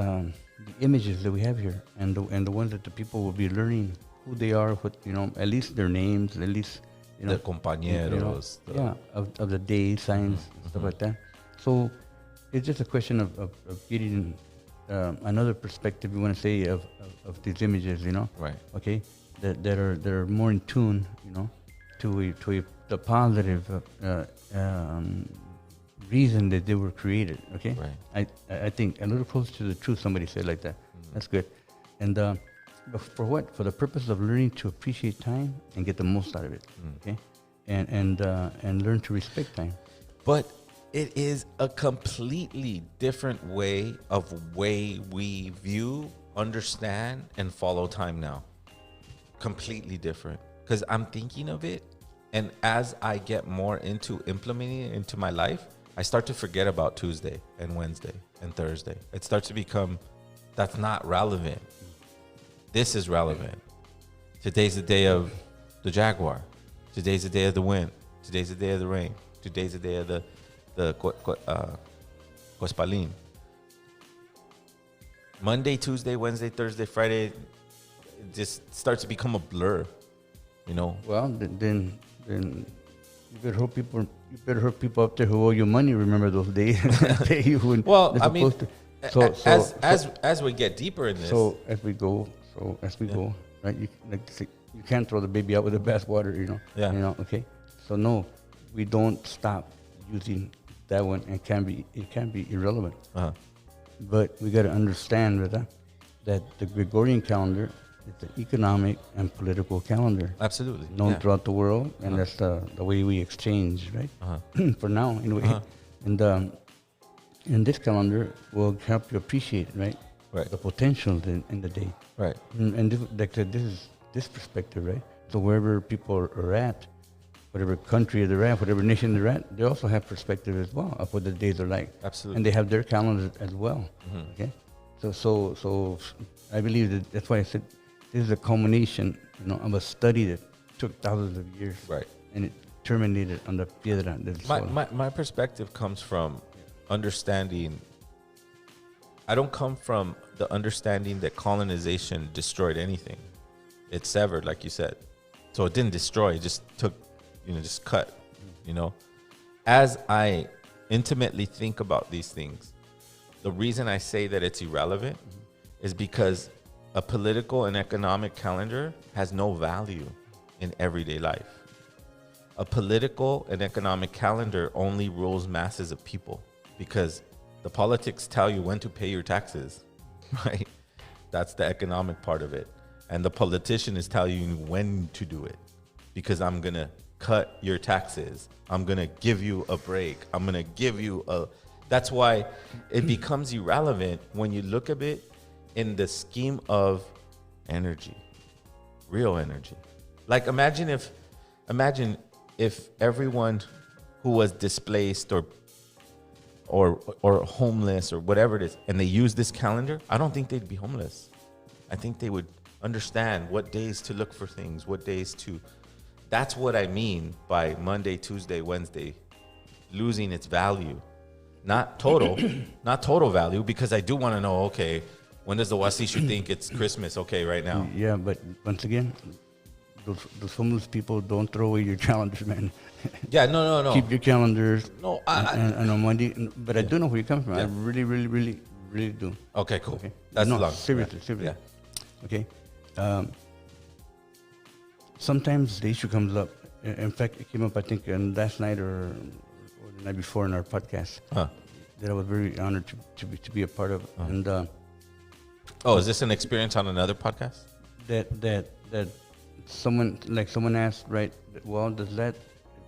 the images that we have here and the ones that the people will be learning who they are, what, you know, at least their names, at least, you know, The compañeros. you know, of the day signs and stuff like that. So it's just a question of getting another perspective, you want to say, of these images, you know, Right. okay, that are more in tune, you know, to the positive reason that they were created. Okay, Right. I think a little closer to the truth. Somebody said like that. That's good. And but for what? For the purpose of learning to appreciate time and get the most out of it. Okay, and learn to respect time. But it is a completely different way we view, understand, and follow time now. Completely different. Because I'm thinking of it, and as I get more into implementing it into my life, I start to forget about Tuesday and Wednesday and Thursday. It starts to become, that's not relevant. This is relevant. Today's the day of the jaguar. Today's the day of the wind. Today's the day of the rain. Today's the day of the the Cospalin. Monday, Tuesday, Wednesday, Thursday, Friday, it just starts to become a blur, you know. Well, then you better hope people. You better hope people up there who owe you money remember those days and pay you when Well, they're I mean, supposed to. as we get deeper in this, So as we go, right? You can't throw the baby out with the bathwater, you know. Yeah. You know. Okay. So no, we don't stop using that one. It can be irrelevant. Uh-huh. But we got to understand that the Gregorian calendar is an economic and political calendar. Absolutely. Known throughout the world, and that's the way we exchange, right? For now, anyway. And this calendar will help you appreciate, right? Right. The potential in the day. Right. And this is this perspective, right? So wherever people are at, whatever country they're at, whatever nation they're at, they also have perspective as well of what the days are like. Absolutely. And they have their calendars as well. Okay. So I believe that's why I said this is a culmination, of a study that took thousands of years. Right. And it terminated on the piedra del sol. My perspective comes from understanding. I don't come from the understanding that colonization destroyed anything. It severed, like you said. So it didn't destroy, it just took, just cut, As I intimately think about these things, the reason I say that it's irrelevant is because a political and economic calendar has no value in everyday life. A political and economic calendar only rules masses of people because the politics tell you when to pay your taxes, right? That's the economic part of it. And the politician is telling you when to do it because I'm going to cut your taxes. I'm going to give you a break. I'm going to give you a... That's why it becomes irrelevant when you look at it in the scheme of energy, real energy. Like imagine if everyone who was displaced or homeless or whatever it is, and they use this calendar, I don't think they'd be homeless. I think they would understand what days to look for things, what days to... That's what I mean by Monday, Tuesday, Wednesday losing its value. Not total value, because I do want to know, okay, when does the Wasishu think it's Christmas? Okay, right now. Yeah, but once again, those homeless people, don't throw away your calendars, man. Yeah, no. Keep your calendars. No, and on Monday, but I do know where you come from. Yeah. I really do. Okay, cool. Okay. That's no, long. Seriously. Yeah. Okay. Sometimes the issue comes up. In fact, it came up, I think, last night or the night before in our podcast that I was very honored to be a part of. And is this an experience on another podcast? That someone asked, right? Well, does that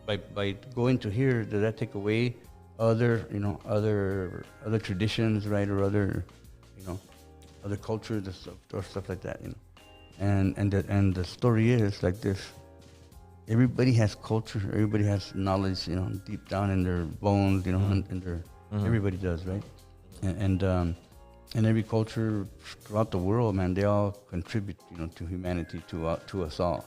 by going to here, does that take away other traditions, right, or other cultures or stuff like that, And the story is like this: everybody has culture, everybody has knowledge, deep down in their bones, and their everybody does, right? And every culture throughout the world, man, they all contribute, to humanity, to us all.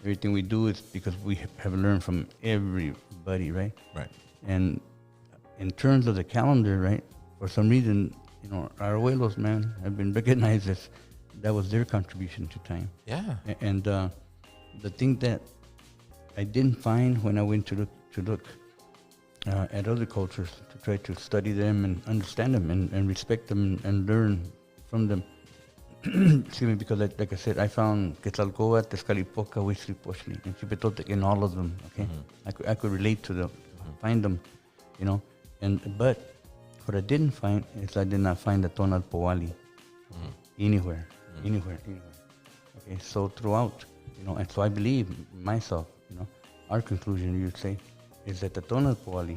Everything we do is because we have learned from everybody, right? Right. And in terms of the calendar, right, for some reason, our abuelos, man, have been recognized as that was their contribution to time. Yeah. And the thing that I didn't find when I went to look at other cultures, to try to study them and understand them and respect them and learn from them. Excuse me, because like I said, I found Quetzalcoatl, Tezcatlipoca, Huitzilopochtli, and Xipetotec in all of them. Okay, I could relate to them, find them, but what I didn't find is I did not find the Tonal Poali anywhere. Okay, so throughout, and so I believe myself, our conclusion, you'd say, is that the Tonal Poali,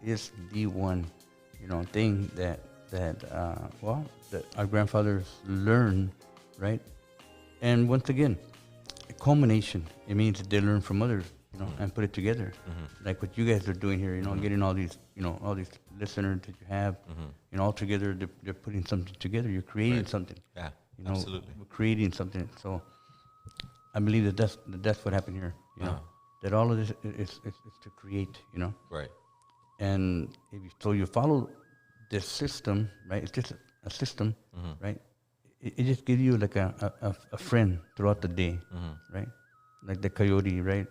is the one, thing that our grandfathers learned, right? And once again, a culmination. It means that they learn from others, and put it together, like what you guys are doing here. Getting all these, all these listeners that you have, all together. They're putting something together. You're creating something. Yeah, absolutely. We're creating something. So I believe that's what happened here. That all of this is to create. Right. And so you follow this system, right? It's just a system, right? It just gives you like a friend throughout the day, right? Like the coyote, right?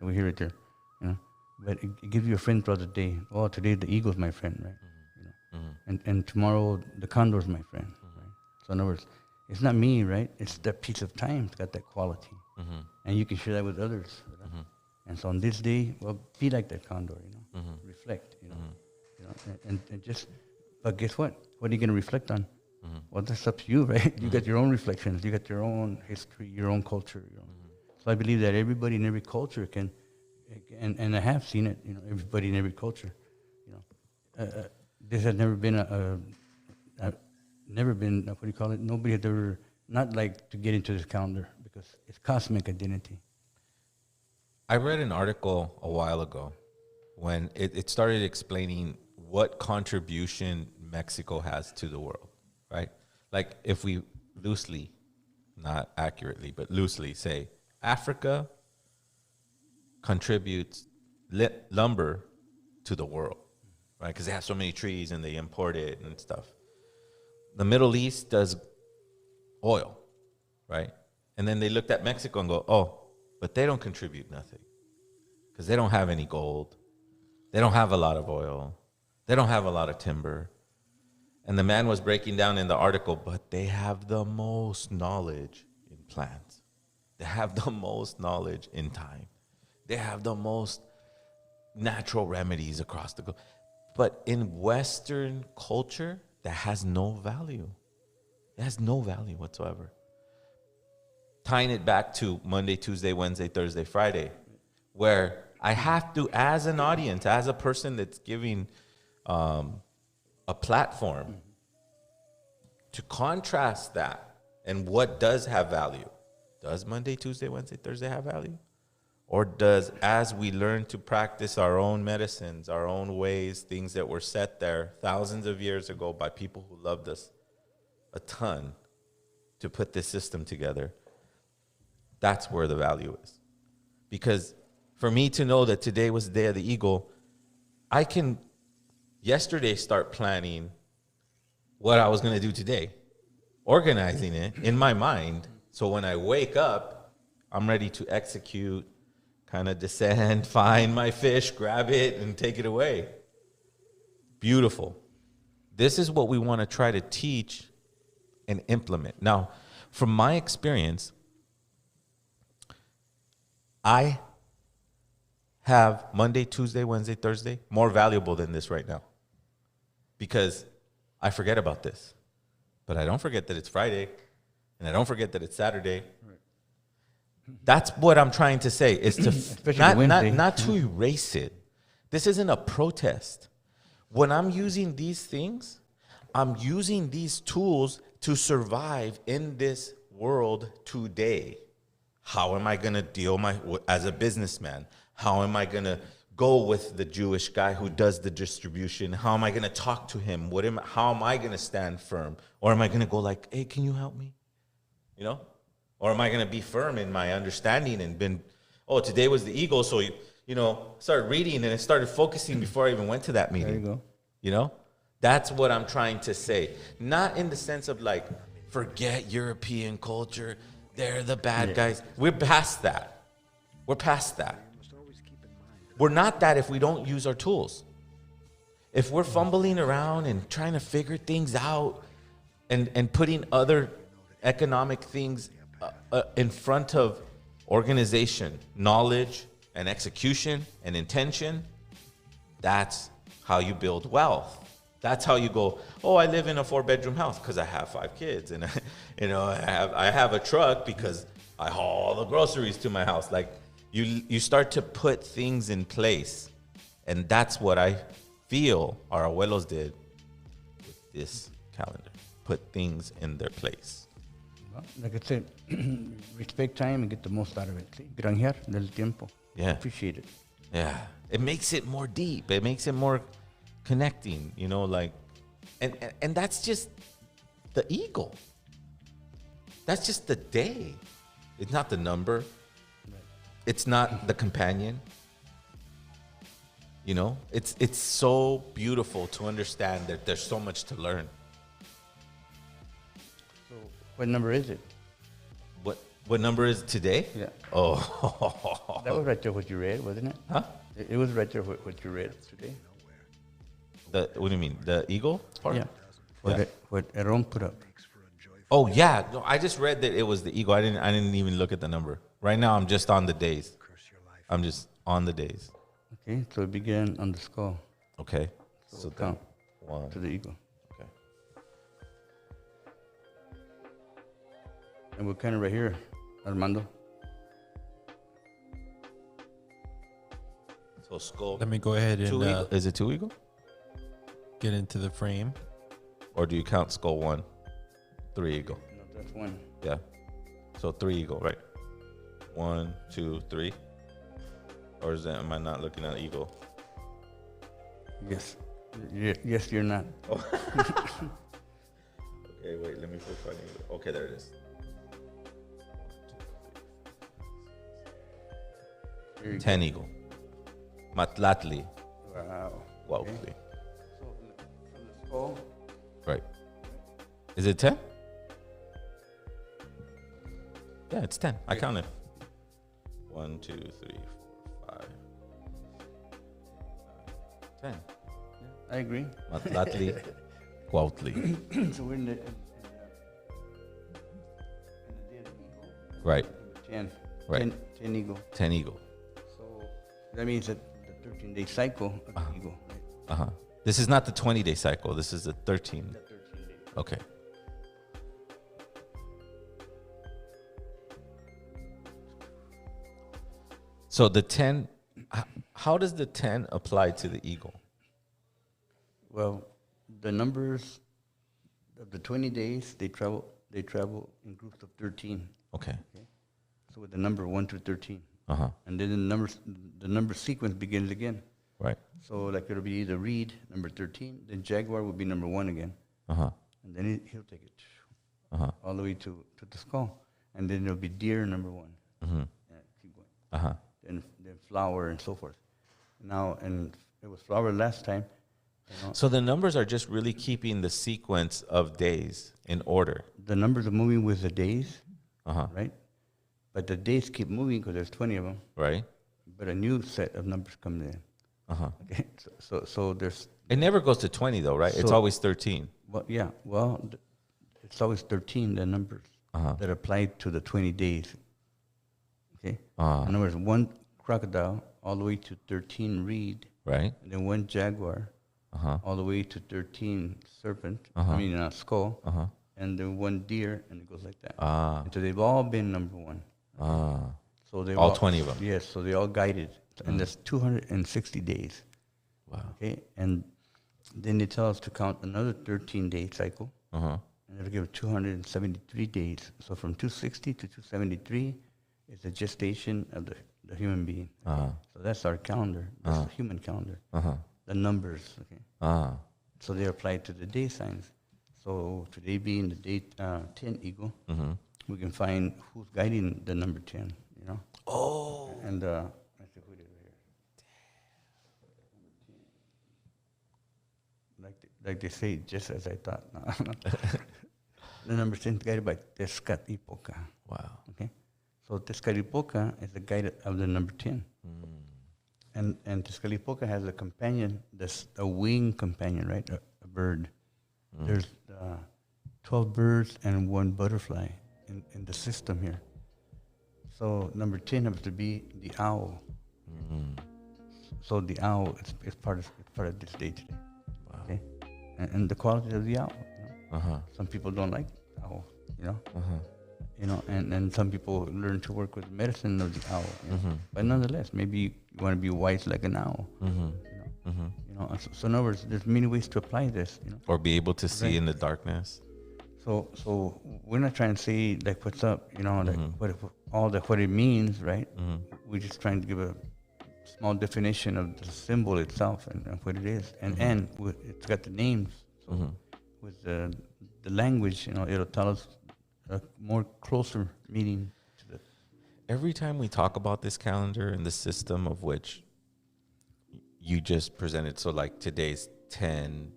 We hear it there, you know. But it gives you a friend throughout the day. Oh, today the eagle's my friend, right? You know, and tomorrow the condor's my friend, right? So in other words, it's not me, right? It's that piece of time. It's got that quality, and you can share that with others. You know? And so on this day, well, be like that condor, you know. Reflect, you know, and just. But guess what? What are you going to reflect on? Well, that's up to you, right? You got your own reflections. You got your own history, your own culture. You know? So I believe that everybody in every culture can, and I have seen it. You know, everybody in every culture. You know, this has never been never been. What do you call it? Nobody has ever not like to get into this calendar because it's cosmic identity. I read an article a while ago when it started explaining what contribution Mexico has to the world, right? Like if we loosely, not accurately, but loosely say Africa contributes lumber to the world, right? Because they have so many trees and they import it and stuff. The Middle East does oil, right? And then they looked at Mexico and go, oh, but they don't contribute nothing because they don't have any gold. They don't have a lot of oil. They don't have a lot of timber. And the man was breaking down in the article, but they have the most knowledge in plants. They have the most knowledge in time. They have the most natural remedies across the globe. But in Western culture, that has no value. It has no value whatsoever. Tying it back to Monday, Tuesday, Wednesday, Thursday, Friday, where I have to, as an audience, as a person that's giving a platform, to contrast that and what does have value. Does Monday, Tuesday, Wednesday, Thursday have value? Or does, as we learn to practice our own medicines, our own ways, things that were set there thousands of years ago by people who loved us a ton to put this system together, that's where the value is. Because for me to know that today was the day of the eagle, I can yesterday start planning what I was going to do today, organizing it in my mind. So when I wake up, I'm ready to execute, kind of descend, find my fish, grab it, and take it away. Beautiful. This is what we want to try to teach and implement. Now, from my experience, I have Monday, Tuesday, Wednesday, Thursday more valuable than this right now because I forget about this. But I don't forget that it's Friday, and I don't forget that it's Saturday. Right. That's what I'm trying to say, is to not to erase it. This isn't a protest. When I'm using these things, I'm using these tools to survive in this world today. How am I going to deal as a businessman? How am I going to go with the Jewish guy who does the distribution? How am I going to talk to him? How am I going to stand firm? Or am I going to go like, hey, can you help me? You know? Or am I going to be firm in my understanding and today was the eagle, so started reading and I started focusing before I even went to that meeting. There you go. You know? That's what I'm trying to say. Not in the sense of like, forget European culture. They're the bad guys. We're past that. We're past that. We're not that if we don't use our tools. If we're fumbling around and trying to figure things out and putting other economic things in front of organization, knowledge, and execution and intention, that's how you build wealth. That's how you go, oh, I live in a 4-bedroom house because I have 5 kids. And, I have a truck because I haul the groceries to my house. Like, you start to put things in place. And that's what I feel our abuelos did with this calendar. Put things in their place. Well, like I said, respect time and get the most out of it. Granjear del tiempo. Yeah. Appreciate it. Yeah. It makes it more deep. It makes it more connecting, and that's just the eagle. That's just the day. It's not the number. It's not the companion. You know, it's so beautiful to understand that there's so much to learn. So what number is it? What number is it today? Yeah. Oh, That was right there what you read, wasn't it? huh? It was right there what you read today. What do you mean? The eagle part? Yeah. What Aaron put up. Oh yeah. No, I just read that it was the eagle. I didn't even look at the number. Right now I'm just on the days. I'm just on the days. Okay, so it began on the skull. Okay. So then count one. to the eagle. Okay. And we're kind of right here, Armando. So skull. Let me go ahead and Two eagle. Is it two eagle? get into the frame. Or do you count skull one? Three eagle. No, that's one. Yeah. So three eagle, right? 1, 2, 3. Or am I not looking at eagle? Yes. Yes, you're not. Oh. Okay, wait. Let me find eagle. Okay, there it is. Here you 10 eagle. Matlatli. go. Wow. Wow. So from the skull. Right. Is it 10? Yeah, it's 10. I counted. 1, 2, 3, 4, 5. 10. I agree. Matlatli. Cuautli. So we're in the day of eagle. Right. 10. Right. 10 eagle. 10 eagle. So that means that the 13-day cycle of the eagle. Right? Uh-huh. This is not the 20-day cycle. This is the 13. The 13 days. Okay. So the 10, how does the 10 apply to the eagle? Well, the numbers of the 20 days, they travel in groups of 13. Okay. So with the number 1 to 13. Uh-huh. And then the number sequence begins again. Right. So like it'll be either reed, number 13, then jaguar will be number 1 again. Uh-huh. And then he'll take it Uh-huh. all the way to the skull. And then it'll be deer, number 1. Mm-hmm. Yeah, keep going. Uh-huh. Then flower and so forth. Now, and it was flower last time. You know, So the numbers are just really keeping the sequence of days in order. the numbers are moving with the days, Uh-huh. right? But the days keep moving because there's 20 of them. Right? But a new set of numbers comes in. Uh-huh. Okay, so there's It never goes to 20 though, right? It's So- always 13. it's always 13 the numbers Uh-huh. that apply to the 20 days. Okay, Uh-huh. in other words, 1 crocodile all the way to 13 reed, Right? and then 1 jaguar Uh-huh. all the way to 13 serpent. Uh-huh. I mean skull, Uh-huh. and then 1 deer, and it goes like that. Ah. And so they've all been number 1. Ah. So they All 20 of them. Yes, so they all guided, and that's 260 days. Wow. Okay, and then they tell us to count another 13-day cycle, Uh-huh. and it'll give 273 days. So from 260 to 273 is the gestation of the human being. Uh-huh. So that's our calendar. That's the human calendar. Uh-huh. The numbers. Okay. Ah. So they apply to the day signs. So today being the day 10 eagle, Mm-hmm. we can find who's guiding the number 10. You know. Oh. And I see who it is right here. Like they say, just as I thought. No. The number 10 is guided by Tezcatlipoca. Wow. Okay, so Tezcatlipoca is the guide of the number 10. And Tezcatlipoca has a companion, that's a winged companion, right? A bird. There's 12 birds and 1 butterfly in the system here. So number 10 happens to be the owl. So the owl is part of this day today. Wow. Okay, and the quality of the owl. You know? Uh-huh. Some people don't like the owl. You know. Uh-huh. You know, and some people learn to work with medicine of the owl. You know? But nonetheless, maybe you want to be wise like an owl. Mm-hmm. You know. So in other words, there's many ways to apply this. You know. Or be able to see Right. in the darkness. So we're not trying to say like what's up. You know, like what it means, right? We're just trying to give a small definition of the symbol itself and what it is, and it's got the names. So with the language, you know, it'll tell us a more closer meaning to the. Every time we talk about this calendar and the system of which you just presented. So like today's 10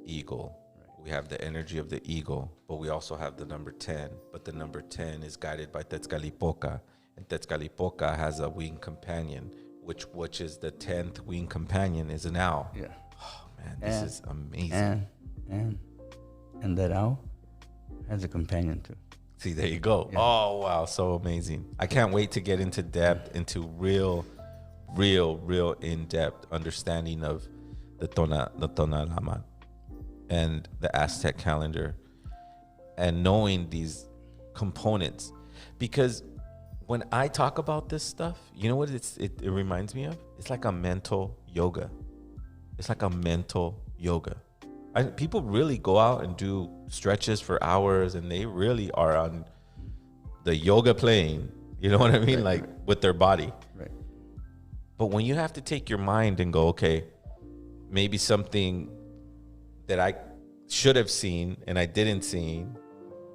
eagle. We have the energy of the eagle, but we also have the number 10. But the number 10 is guided by Tetzcatlipoca. And Tetzcatlipoca has a winged companion, which is the 10th winged companion is an owl. Yeah. Oh, man, this is amazing. And that owl has a companion too. See, there you go. Yeah. Oh, wow. So amazing. I can't wait to get into depth, into real in-depth understanding of the Tonalaman and the Aztec calendar and knowing these components. Because when I talk about this stuff, you know what it reminds me of? It's like a mental yoga. It's like a mental yoga. People really go out and do stretches for hours, and they really are on the yoga plane. You know what I mean? Like with their body. Right. But when you have to take your mind and go, okay, maybe something that I should have seen and I didn't see,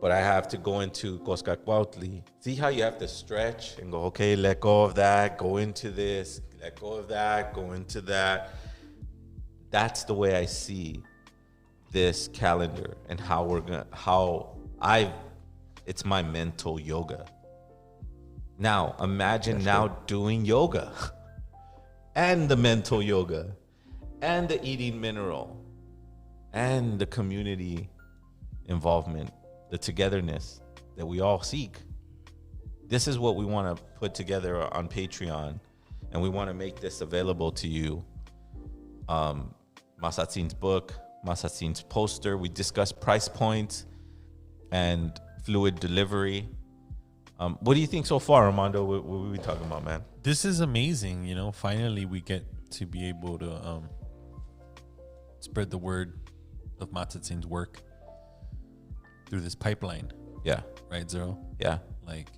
but I have to go into Coscacuautli. See how you have to stretch and go, okay, let go of that, go into this, let go of that, go into that. That's the way I see this calendar and it's my mental yoga. Now, imagine doing yoga and the mental yoga and the eating mineral and the community involvement, the togetherness that we all seek. This is what we want to put together on Patreon, and we want to make this available to you. Mazatzin's book, Mazatzin's poster. We discuss price points and fluid delivery. What do you think so far, Armando? What were we talking about, man? This is amazing. You know, finally we get to be able to spread the word of Mazatzin's work through this pipeline. Yeah. Right, Zero? Yeah. Like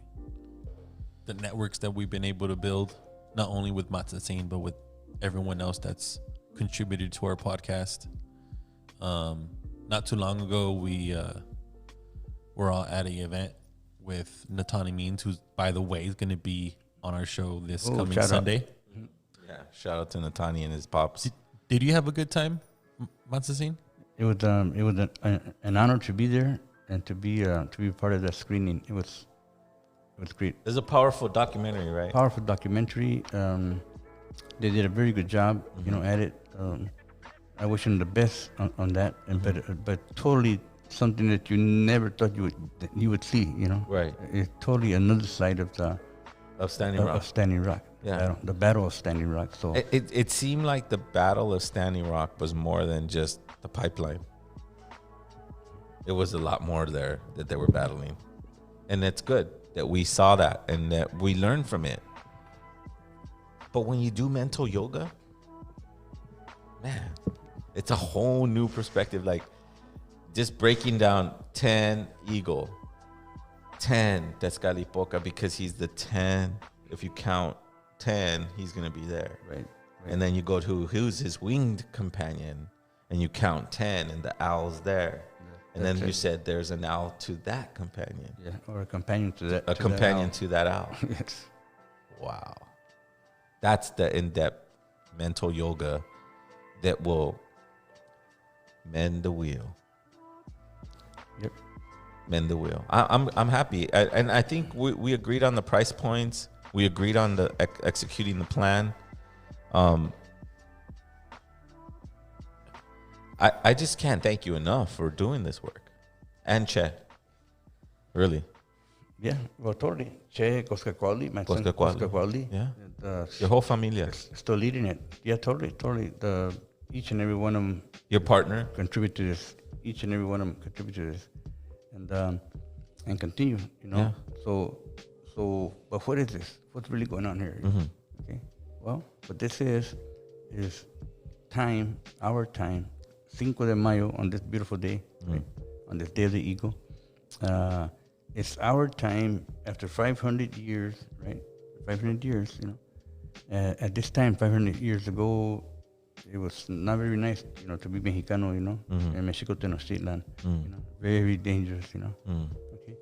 the networks that we've been able to build, not only with Mazatzin, but with everyone else that's contributed to our podcast. Not too long ago, we were all at an event with Natani Means, who's, by the way, is going to be on our show this coming Sunday. Yeah, shout out to Natani and his pops. Did you have a good time, Mazatzin? It was an honor to be there and to be part of that screening. It was great. It's a powerful documentary, right? Powerful documentary. They did a very good job, at it. I wish them the best on that, and but totally something that you never thought you would see. Right. It's totally another side of Standing Rock. Of Standing Rock. Yeah. The Battle of Standing Rock. So it seemed like the Battle of Standing Rock was more than just the pipeline. It was a lot more there that they were battling, and it's good that we saw that and that we learned from it. But when you do mental yoga, man, it's a whole new perspective. Like just breaking down 10 eagle, 10 Tetzcatlipoca, because he's the 10. If you count 10, he's going to be there. Right. And then you go to who's his winged companion, and you count 10, and the owl's there. And then you said there's an owl to that companion. Yeah, or a companion to that. A companion to that owl. Yes. Wow. That's the in-depth mental yoga that will mend the wheel. Yep. Mend the wheel. I'm happy. And I think we agreed on the price points. We agreed on the executing the plan. I just can't thank you enough for doing this work. And Che. Really. Yeah, well, totally. Che, Coscacuautli, my son Coscacuautli. Yeah. Your whole familia. Still leading it. Yeah, totally. Each and every one of them. Your partner. Contribute to this. Each and every one of them contribute to this. And continue, Yeah. So, but what is this? What's really going on here? Mm-hmm. Okay. Well, what this is time, our time, Cinco de Mayo, on this beautiful day, right? On this day of the eagle. It's our time after 500 years, right? 500 years, at this time, 500 years ago, it was not very nice, to be Mexicano, in Mexico Tenochtitlan, very dangerous, Okay.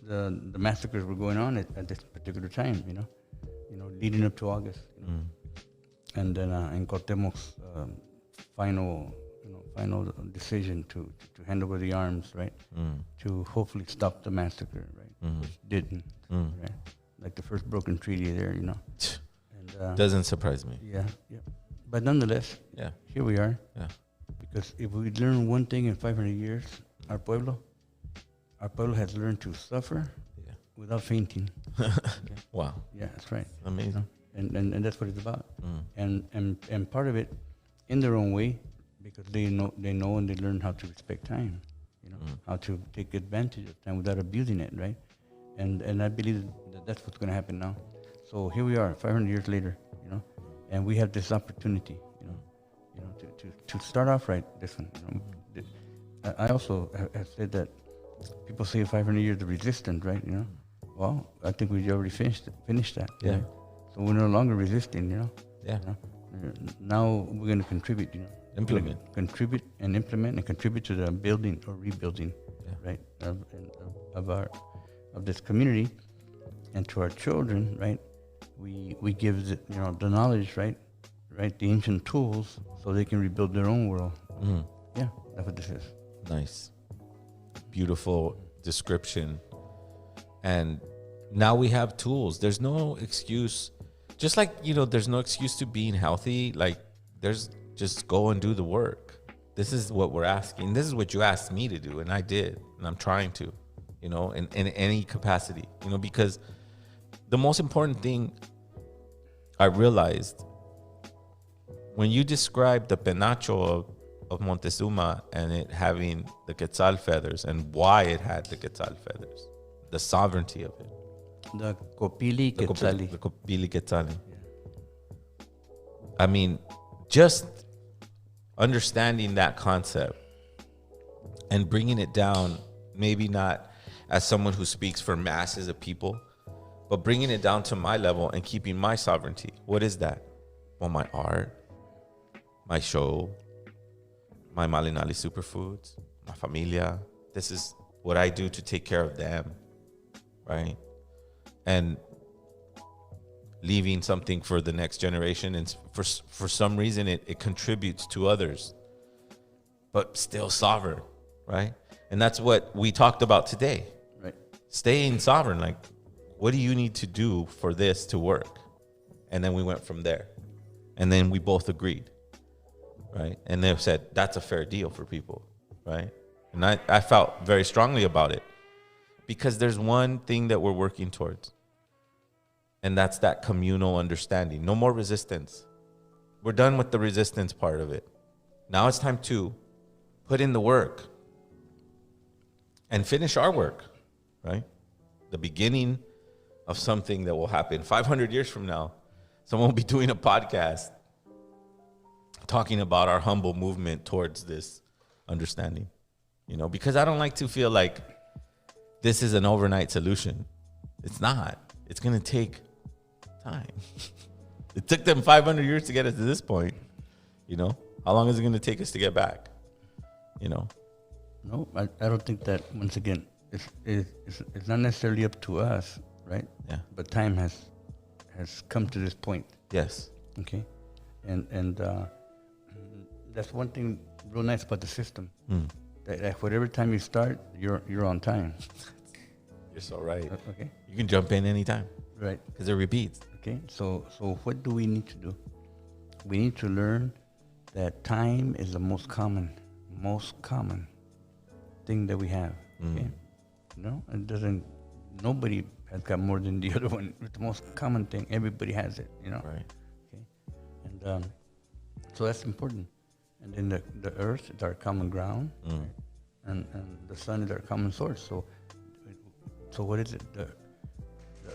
The massacres were going on at this particular time, leading up to August. and then in Cuauhtemoc, final decision to hand over the arms, right? To hopefully stop the massacre, right? Which didn't, right? Like the first broken treaty there, And Doesn't surprise me. yeah. But nonetheless, here we are. Yeah. Because if we learn one thing in 500 years, our pueblo has learned to suffer without fainting. Okay? Wow. Yeah, that's right. Amazing. And that's what it's about. And part of it, in their own way, because they know and they learn how to respect time, how to take advantage of time without abusing it, right? And I believe that's what's going to happen now. So here we are, 500 years later, and we have this opportunity, to start off right. This one, I also have said that people say 500 years of resistance, right? Well, I think we already finished that. Yeah. Right? So we're no longer resisting, Yeah. Now we're going to contribute, Implement. Contribute and implement and contribute to the building or rebuilding, right, of this community, and to our children, right. We give the knowledge, right, the ancient tools, so they can rebuild their own world. Yeah, that's what this is. Nice. Beautiful description. And now we have tools. There's no excuse. Just like, there's no excuse to being healthy. Like, there's just go and do the work. This is what we're asking. This is what you asked me to do, and I did. And I'm trying to, in any capacity, because the most important thing I realized when you described the penacho of Montezuma and it having the quetzal feathers and why it had the quetzal feathers, the sovereignty of it. The Copili Quetzali. The Copili Quetzali. I mean, just understanding that concept and bringing it down, maybe not as someone who speaks for masses of people, but bringing it down to my level and keeping my sovereignty. What is that? Well, my art, my show, my Malinali superfoods, my familia. This is what I do to take care of them, right? And leaving something for the next generation. And for some reason, it contributes to others, but still sovereign, right? And that's what we talked about today. Right. Staying sovereign. Like, what do you need to do for this to work? And then we went from there. And then we both agreed, right? And they said, that's a fair deal for people, right? And I felt very strongly about it, because there's one thing that we're working towards, and that's that communal understanding. No more resistance. We're done with the resistance part of it. Now it's time to put in the work and finish our work, right? The beginning of something that will happen 500 years from now. Someone will be doing a podcast talking about our humble movement towards this understanding, because I don't like to feel like this is an overnight solution. It's not. It's going to take time. It took them 500 years to get us to this point. How long is it going to take us to get back? No, I don't think that, once again, it's not necessarily up to us, right? Yeah. But time has come to this point. Yes. Okay. And that's one thing real nice about the system. That whatever time you start, you're on time. You're so right. Okay. You can jump in anytime. Right. Because it repeats. Okay. So what do we need to do? We need to learn that time is the most common thing that we have. Okay. It doesn't. Nobody has got more than the other one. It's the most common thing. Everybody has it. Right. Okay. And so that's important. And then the earth is our common ground, right? and the sun is our common source. So what is it? The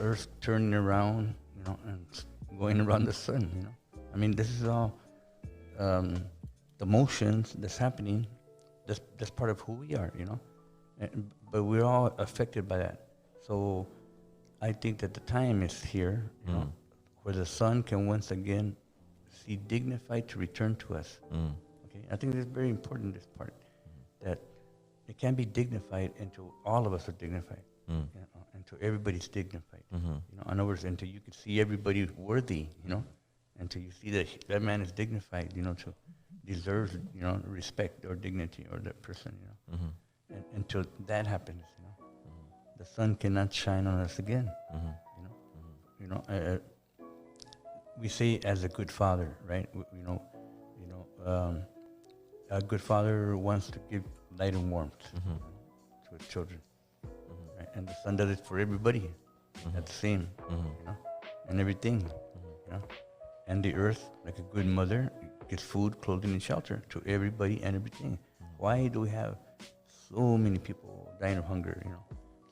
earth turning around, and going around the sun. I mean, this is all the motions that's happening. That's part of who we are. But we're all affected by that. So I think that the time is here, where the sun can once again see dignified to return to us. Okay, I think it's very important, this part, that it can be dignified until all of us are dignified, until everybody's dignified. In other words, until you can see everybody worthy, until you see that that man is dignified, to deserves, respect or dignity or that person, And until that happens, the sun cannot shine on us again. We say as a good father, right? A good father wants to give light and warmth to his children, right? And the sun does it for everybody at the same, and everything, And the earth, like a good mother, gives food, clothing, and shelter to everybody and everything. Why do we have so many people dying of hunger?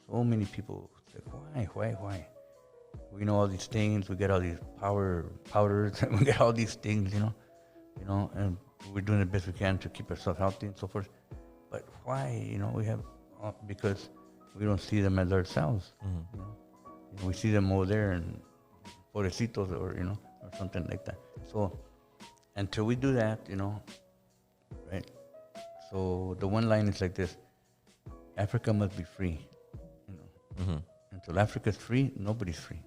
So many people. Like, why? We know all these things. We get all these powders. We get all these things, and we're doing the best we can to keep ourselves healthy and so forth. But why? We have because we don't see them as ourselves. We see them over there and pobrecitos or something like that. So until we do that, right? So the one line is like this: Africa must be free. Until Africa's free, nobody's free.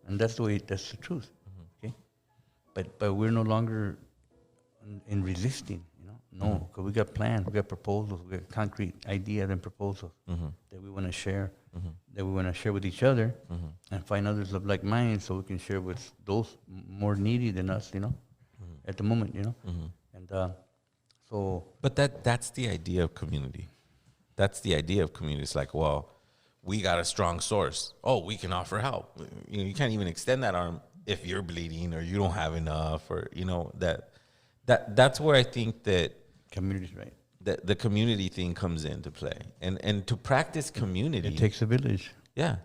And that's the way. That's the truth. Okay, but we're no longer in resisting. No, because we got plans, we got proposals, we got concrete ideas and proposals that we want to share, that we want to share with each other, and find others of like minds so we can share with those more needy than us, at the moment, And so. But that's the idea of community. That's the idea of community. It's like, well, we got a strong source. Oh, we can offer help. You can't even extend that arm if you're bleeding or you don't have enough, or that's where I think that community's right. That the community thing comes into play, and to practice community, it takes a village. Yeah.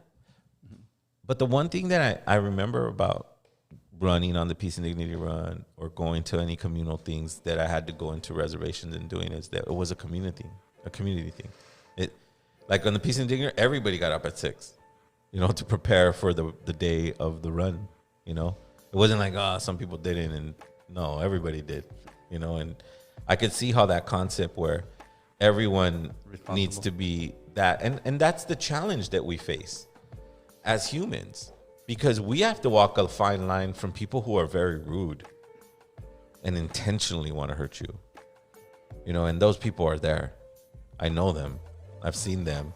But the one thing that I remember about running on the Peace and Dignity Run or going to any communal things that I had to go into reservations and doing is that it was a community thing. It, like on the Peace and Dignity, everybody got up at 6, to prepare for the day of the run. It wasn't like, some people didn't, and no, everybody did, and I could see how that concept where everyone needs to be that, and that's the challenge that we face as humans, because we have to walk a fine line from people who are very rude and intentionally want to hurt you, and those people are there. I know them. I've seen them,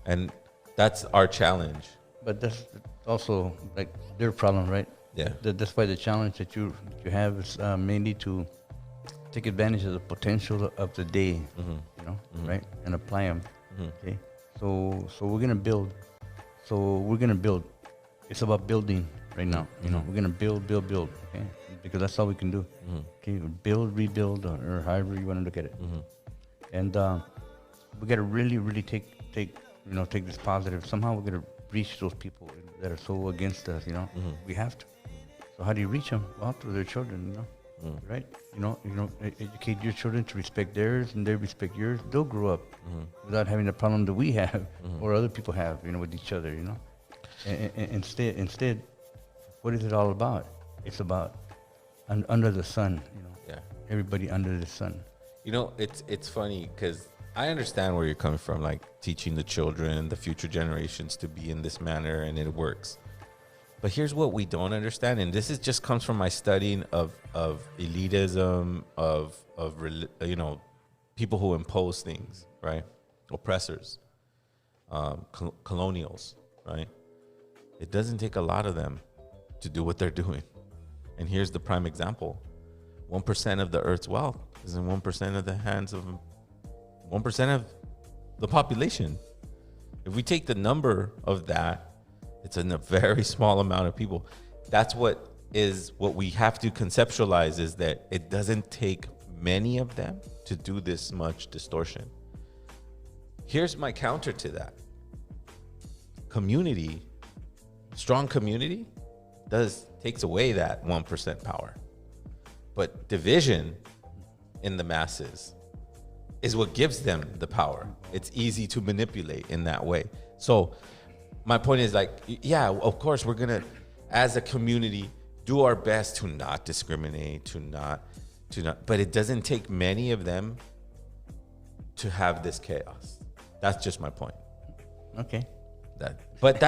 and that's our challenge. But that's also like their problem, right? Yeah. That's why the challenge that you have is mainly to take advantage of the potential of the day, right? And apply them. Okay. So we're gonna build. It's about building right now. We're gonna build. Okay. Because that's all we can do. Okay. Build, rebuild, or however you want to look at it. And we gotta really, really take this positive. Somehow we're gonna reach those people that are so against us. We have to. So how do you reach them? Well, through their children, right? Educate your children to respect theirs, and they respect yours. They'll grow up without having the problem that we have or other people have, with each other, And instead, what is it all about? It's about under the sun, Yeah. Everybody under the sun. It's funny because I understand where you're coming from, like teaching the children, the future generations to be in this manner, and it works. But here's what we don't understand, and this just comes from my studying of elitism, of people who impose things, right? Oppressors, colonials, right? It doesn't take a lot of them to do what they're doing. And here's the prime example: 1% of the Earth's wealth is in 1% of the hands of 1% of the population. If we take the number of that, it's in a very small amount of people. That's what we have to conceptualize, is that it doesn't take many of them to do this much distortion. Here's my counter to that. Community, strong community, takes away that 1% power. But division in the masses is what gives them the power. It's easy to manipulate in that way. So my point is, like, yeah, of course, we're going to, as a community, do our best to not discriminate, to not, but it doesn't take many of them to have this chaos. That's just my point. Okay. But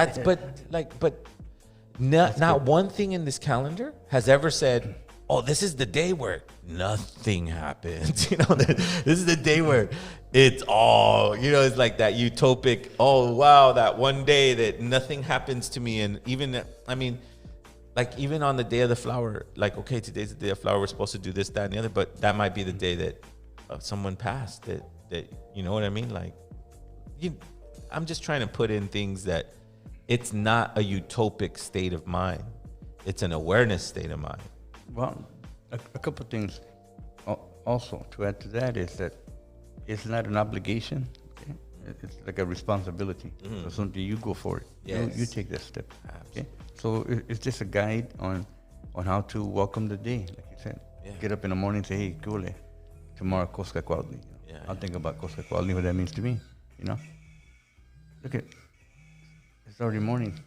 Not one thing in this calendar has ever said, "Oh, this is the day where nothing happens." You know, this is the day where it's all, you know, it's like that utopic. Oh wow, that one day that nothing happens to me, and even I mean, like even on the day of the flower, like okay, today's the day of flower. We're supposed to do this, that, and the other, but that might be the day that someone passed. That you know what I mean? Like, I'm just trying to put in things that. It's not a utopic state of mind. It's an awareness state of mind. Well, a couple of things also to add to that is that it's not an obligation. Okay? It's like a responsibility. So something you go for it. Yes. You take that step. Okay? So it's just a guide on how to welcome the day, like you said. Yeah. Get up in the morning and say, hey, Kule, tomorrow Koska Kwalni. I'll think about Koska Kwalni, what that means to me. You know? Look at it's already morning.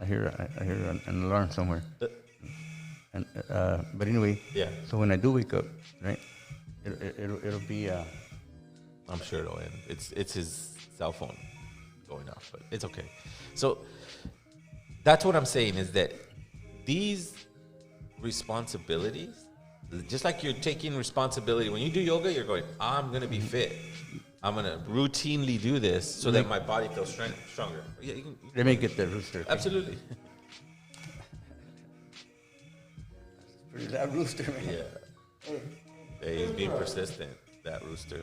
I hear an alarm somewhere. And but anyway, yeah. So when I do wake up, right, it'll be. I'm sure it'll end. It's his cell phone going off, but it's okay. So that's what I'm saying is that these responsibilities, just like you're taking responsibility when you do yoga, you're going, I'm gonna be fit. I'm gonna routinely do this so that my body feels stronger. Yeah, you can, Let me get the rooster. Okay? Absolutely. Pretty loud rooster, man. Yeah, he's being persistent. That rooster.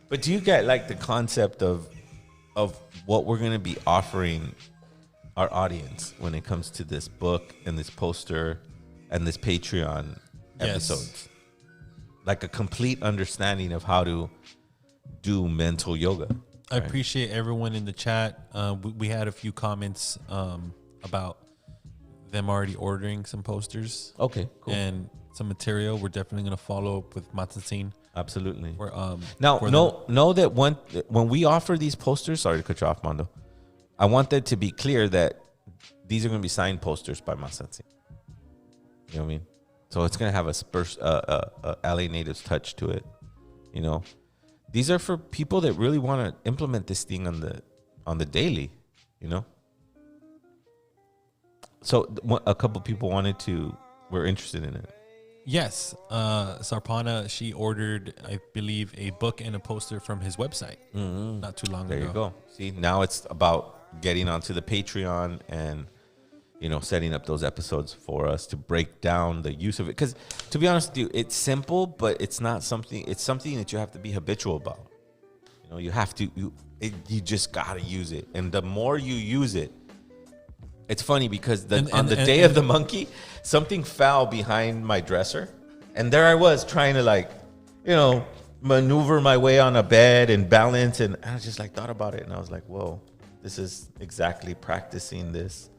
But do you get like the concept of what we're gonna be offering our audience when it comes to this book and this poster and this Patreon episodes? Like a complete understanding of how to do mental yoga. I appreciate everyone in the chat. We had a few comments about them already ordering some posters. Okay, cool. And some material. We're definitely going to follow up with Mazatzin. Absolutely. Now, know that when we offer these posters, sorry to cut you off, Mondo, I want that to be clear that these are going to be signed posters by Mazatzin. You know what I mean? So it's going to have a LA Natives touch to it, you know? These are for people that really want to implement this thing on the daily, you know. So a couple people were interested in it. Yes, Sarpana, she ordered, I believe, a book and a poster from his website not too long ago. There you go. See, now it's about getting onto the Patreon and setting up those episodes for us to break down the use of it. Because to be honest with you, it's simple, but it's not something. It's something that you have to be habitual about. You have to. You just gotta use it, and the more you use it, it's funny because on the day of the monkey, something fell behind my dresser, and there I was trying to maneuver my way on a bed and balance, and I just thought about it, and I was like, whoa, this is exactly practicing this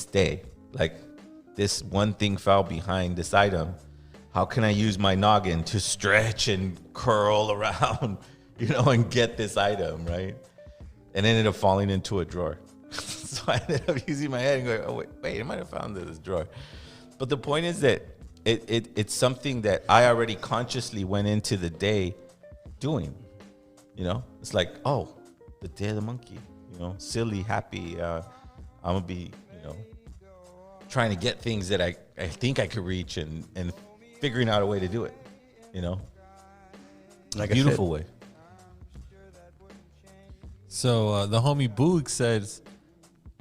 day. Like, this one thing fell behind this item. How can I use my noggin to stretch and curl around, and get this item, right? And ended up falling into a drawer. So I ended up using my head and going, oh, wait, I might have found this drawer. But the point is that it's something that I already consciously went into the day doing. It's like, oh, the day of the monkey, silly, happy. I'm going to be, trying to get things that I think I could reach and figuring out a way to do it, Like beautiful way. So the homie Boog says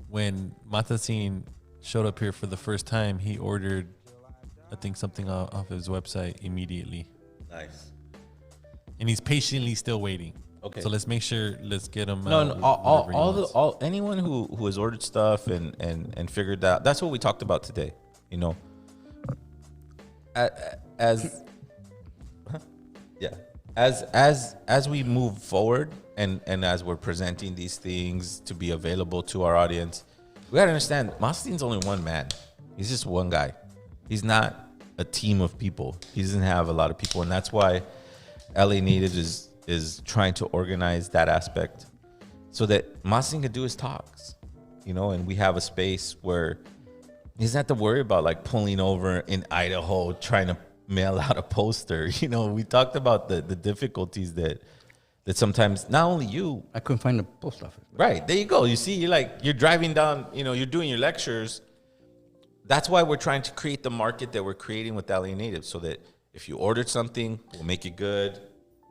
when Mazatzin showed up here for the first time, he ordered, I think, something off his website immediately. Nice. And he's patiently still waiting. Okay. So let's get him. Anyone who has ordered stuff and figured out, that's what we talked about today. As we move forward and as we're presenting these things to be available to our audience, we gotta understand Mazatzin's only one man. He's just one guy. He's not a team of people. He doesn't have a lot of people, and that's why LA Natives is trying to organize that aspect so that Mazatzin can do his talks, and we have a space where he doesn't have to worry about pulling over in Idaho trying to mail out a poster. We talked about the difficulties that that sometimes not only you, I couldn't find the post office. right, there you go. You see, you're driving down, you're doing your lectures. That's why we're trying to create the market that we're creating with LA Native, so that if you ordered something, we'll make it good.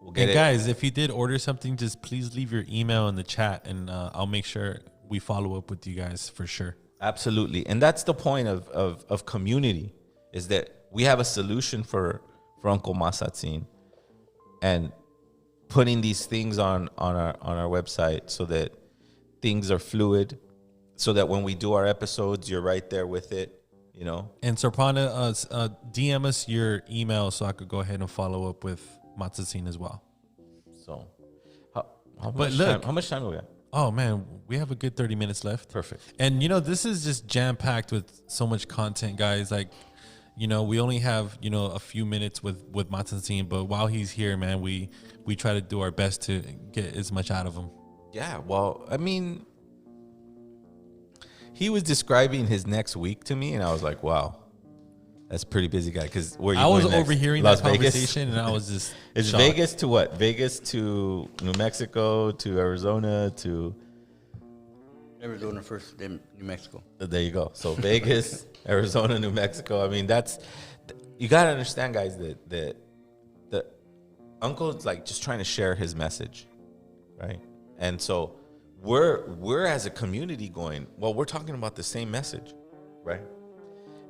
We'll get And it. guys, if you did order something, just please leave your email in the chat, and I'll make sure we follow up with you guys for sure. Absolutely. And that's the point of community, is that we have a solution for Uncle Mazatzin, and putting these things on our website so that things are fluid, so that when we do our episodes, you're right there with it, And Sarpana, DM us your email so I could go ahead and follow up with Mazatzin as well. So, how look, much time do we got? Oh man, we have a good 30 minutes left. Perfect. And this is just jam packed with so much content, guys. Like, we only have a few minutes with Mazatzin, but while he's here, man, we try to do our best to get as much out of him. Yeah. Well, I mean, he was describing his next week to me, and I was like, wow, that's a pretty busy guy. Because I was overhearing that conversation, and I was just It's shocked. Vegas to what? Vegas to New Mexico to Arizona to Arizona first, then New Mexico. there you go. So Vegas, Arizona, New Mexico. I mean, you gotta understand, guys, that the uncle is like just trying to share his message, right? And so we're as a community going, well, we're talking about the same message, right?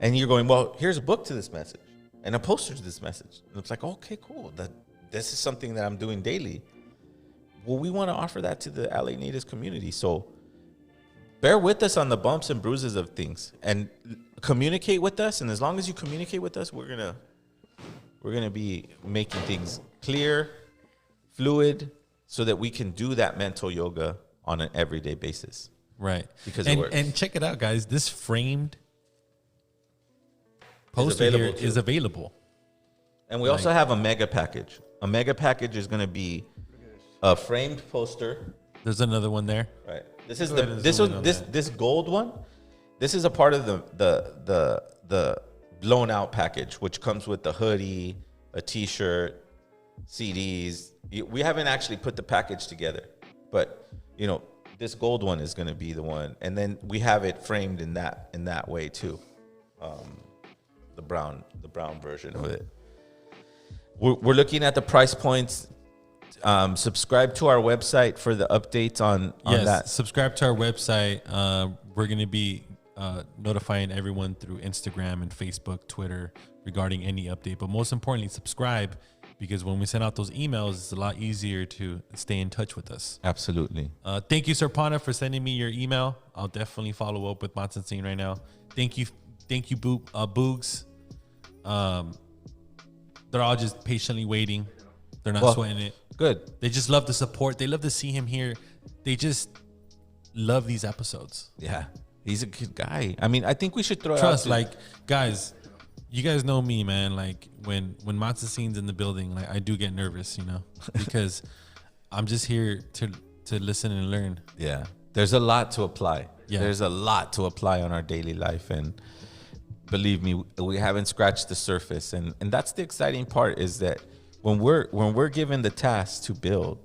And you're going, well, here's a book to this message and a poster to this message. And it's like, okay, cool. This is something that I'm doing daily. Well, we want to offer that to the LA Natives community. So bear with us on the bumps and bruises of things, and communicate with us. And as long as you communicate with us, we're gonna be making things clear, fluid, so that we can do that mental yoga on an everyday basis. Right. Because it works. And check it out, guys. This framed poster here is available. And we also have a mega package. A mega package is going to be a framed poster. There's another one there. Right. This is this gold one. This is a part of the blown out package, which comes with the hoodie, a T-shirt, CDs. We haven't actually put the package together, but this gold one is going to be the one, and then we have it framed in that way too. The brown version of it. We're looking at the price points. Subscribe to our website for the updates on that. Subscribe to our website. We're going to be notifying everyone through Instagram and Facebook, Twitter regarding any update. But most importantly, subscribe, because when we send out those emails, it's a lot easier to stay in touch with us. Absolutely. Thank you, Sarpana, for sending me your email. I'll definitely follow up with Mazatzin right now. Thank you, Boogs. They're all just patiently waiting. They're not sweating it. Good. They just love the support. They love to see him here. They just love these episodes. Yeah, he's a good guy. I mean, I think we should throw Trust, out like, guys, you guys know me, man. Like, when Mazatzin's in the building, like, I do get nervous, because I'm just here to listen and learn. Yeah, there's a lot to apply. Yeah. There's a lot to apply on our daily life, and believe me, we haven't scratched the surface. And that's the exciting part, is that when we're given the task to build,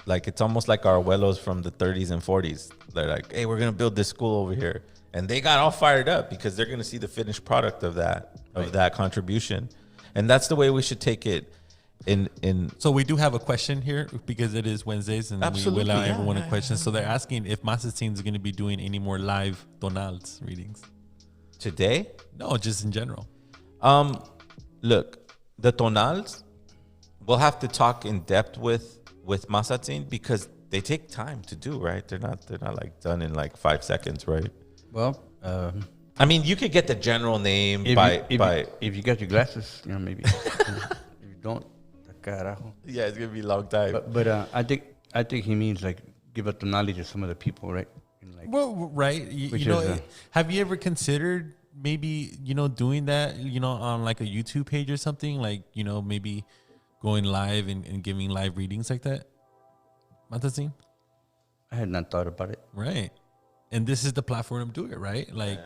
like, it's almost like our abuelos from the 30s and 40s. They're like, hey, we're gonna build this school over here, and they got all fired up because they're gonna see the finished product of that contribution. And that's the way we should take it. So we do have a question here, because it is Wednesdays, and Absolutely, we allow yeah, everyone a question. So they're asking if Mazatzin is going to be doing any more live Donald's readings today. No, just in general. Look, the tonals, we'll have to talk in depth with Mazatzin, because they take time to do, right? They're not like done in like 5 seconds, right? Well, I mean, you could get the general name if you got your glasses, maybe. If you don't, carajo. Yeah, it's gonna be a long time. But I think he means, like, give up the knowledge of some of the people, right? And, like, Well, right. Have you ever considered maybe, doing that, on like a YouTube page or something, like, maybe going live and giving live readings like that? Mazatzin? I had not thought about it. Right. And this is the platform to do it, right? Like,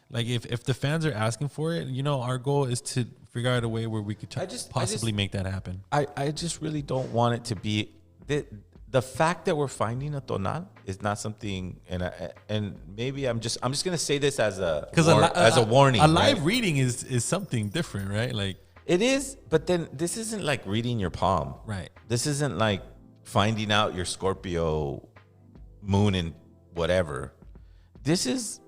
like if the fans are asking for it, our goal is to figure out a way where we could possibly make that happen. I just really don't want it to be the fact that we're finding a tonal is not something, and maybe I'm just gonna say this as a warning. A live right? reading is something different, right? Like It is, but then this isn't like reading your palm. Right. This isn't like finding out your Scorpio moon and whatever. This is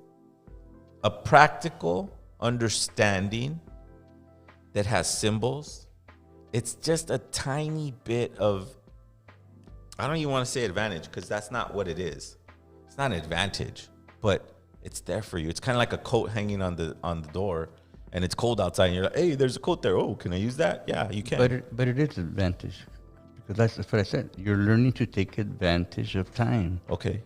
a practical understanding that has symbols. It's just a tiny bit of, I don't even want to say advantage because that's not what it is. It's not an advantage, but it's there for you. It's kind of like a coat hanging on the door. And it's cold outside, and you're like, "Hey, there's a coat there. Oh, can I use that?" Yeah, you can. But it is advantage, because that's what I said. You're learning to take advantage of time. Okay.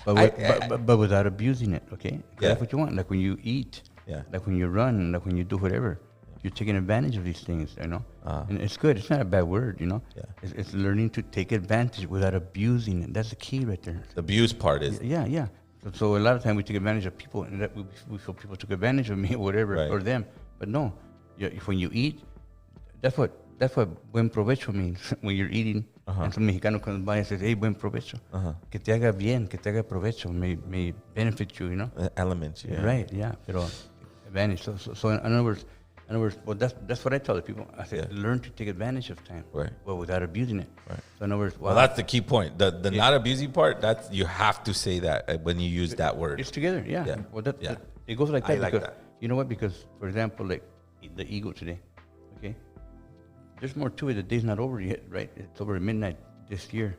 But without abusing it. Okay. Yeah. That's what you want. Like when you eat. Yeah. Like when you run. Like when you do whatever. You're taking advantage of these things. You know. And it's good. It's not a bad word. You know. Yeah. It's learning to take advantage without abusing it. That's the key right there. The abuse part is. Yeah. So a lot of times we take advantage of people, and that we feel people took advantage of me, or whatever, Right. or them. But no, when you eat, that's what buen provecho means. When you're eating, and some Mexicano comes by and says, "Hey, buen provecho," que te haga bien, que te haga provecho, may benefit you, you know. Elements, yeah. Right, yeah. Pero advantage. So in other words, well, that's what I tell the people. I say, learn to take advantage of time, Right. Well, without abusing it. Right. So in other words, Well, that's the key point. The not abusing part. That's, you have to say that when you use that word. It's together, yeah. Yeah. Well, Yeah. it goes like that. I like because, that. You know what? Because, for example, like the ego today, okay? There's more to it. The day's not over yet, right? It's over at midnight this year,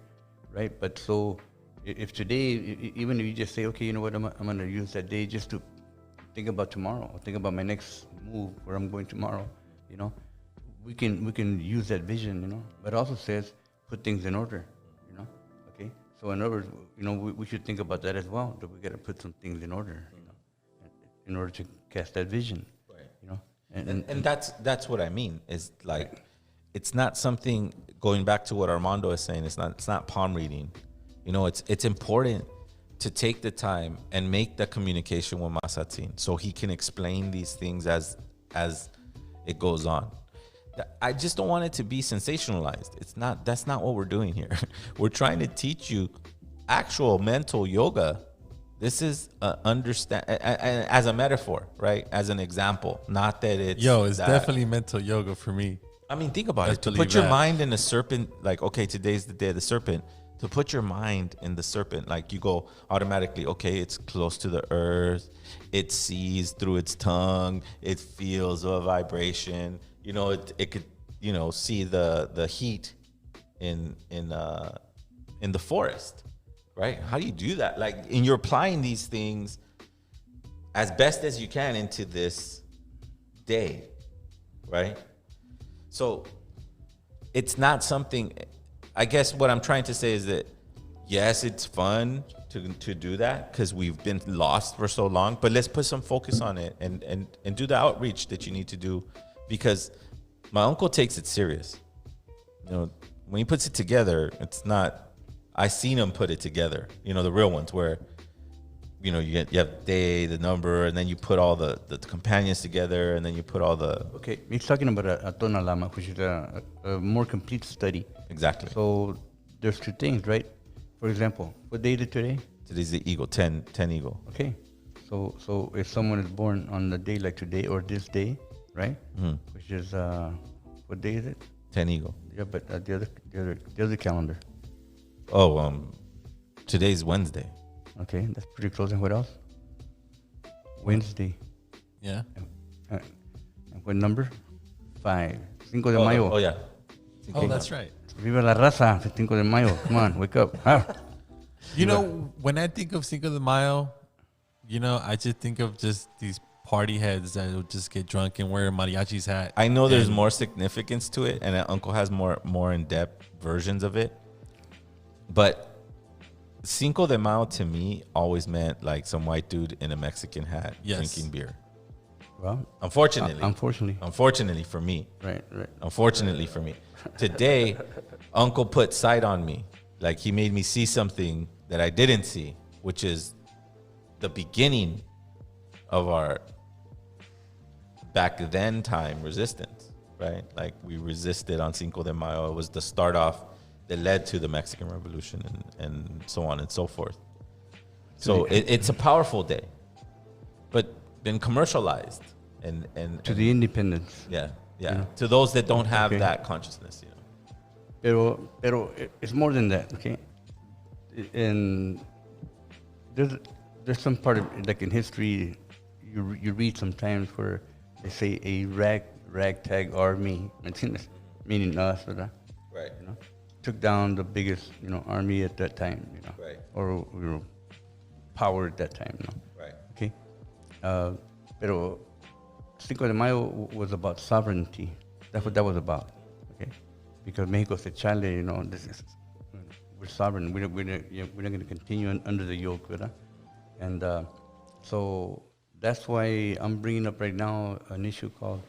right? But so if today, even if you just say, okay, you know what, I'm going to use that day just to think about tomorrow, or think about my next move, where I'm going tomorrow, you know? We can use that vision, you know? But it also says, put things in order, you know? Okay? So in other words, you know, we should think about that as well, that we got to put some things in order, you know, in order to cast that vision, Right. you know? And that's what I mean. Is like, it's not something, going back to what Armando is saying, it's not palm reading. You know, it's important to take the time and make the communication with Mazatzin so he can explain these things as it goes on. I just don't want it to be sensationalized. That's not what we're doing here. We're trying to teach you actual mental yoga. This is as a metaphor, right? As an example, not that it's it's definitely mental yoga for me. I mean, think about it. To believe put your that. mind in the serpent, like, okay, today's the day of the serpent. To put your mind in the serpent, like, you go automatically, okay, it's close to the earth. It sees through its tongue. It feels a vibration. You know, it could, you know, see the heat in the forest, right? How do you do that? Like, and you're applying these things as best as you can into this day, right? So it's not something, I guess what I'm trying to say is that, yes, it's fun to do that because we've been lost for so long, but let's put some focus on it and do the outreach that you need to do, because my uncle takes it serious. You know, when he puts it together, it's not, I seen him put it together, you know, the real ones where, you know, you have day, the number, and then you put all the companions together, and then you put all the... Okay, he's talking about a tonalama, which is a more complete study. Exactly. So there's two things, right? For example, what day is it today? Today's the eagle, 10 eagle. Okay. So if someone is born on the day like today or this day, right? Mm-hmm. Which is, what day is it? 10 eagle. Yeah, but the other calendar. Oh, today's Wednesday. Okay, that's pretty close. And what else? Wednesday. Yeah. And what number? 5. Cinco de Mayo. Oh, yeah. Oh, that's right. Viva la raza, Cinco de Mayo. Come on, wake up. Huh? You know, when I think of Cinco de Mayo, you know, I just think of just these party heads that will just get drunk and wear a mariachi's hat. I know there's more significance to it, and Uncle has more in-depth versions of it. But Cinco de Mayo to me always meant like some white dude in a Mexican hat drinking beer. Well, unfortunately for me. Right. Unfortunately for me. Today, Uncle put sight on me. Like, he made me see something that I didn't see, which is the beginning of our back then time resistance, right? Like, we resisted on Cinco de Mayo. It was the start off that led to the Mexican Revolution and so on and so forth. So it's a powerful day, but been commercialized and to the independence. Yeah. Yeah. To those that don't have that consciousness, Pero it's more than that, okay? And there's some part of, like in history, you read sometimes where they say a ragtag army, meaning us, right? Took down the biggest, army at that time, right? Or power at that time, right? Okay. Pero Cinco de Mayo was about sovereignty. That's what that was about, okay? Because Mexico said, "Chale, we're sovereign. We're not going to continue under the yoke, ¿verdad?" And so that's why I'm bringing up right now an issue called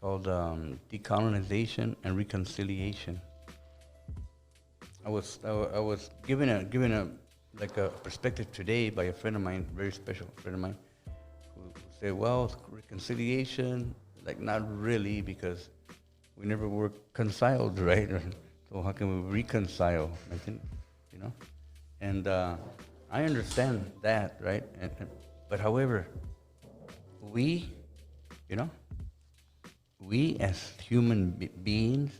decolonization and reconciliation. I was given a perspective today by a friend of mine, very special friend of mine, who said, "Well, reconciliation, like not really, because we never were reconciled, right? So how can we reconcile?" And I understand that, right? But however, we as human beings,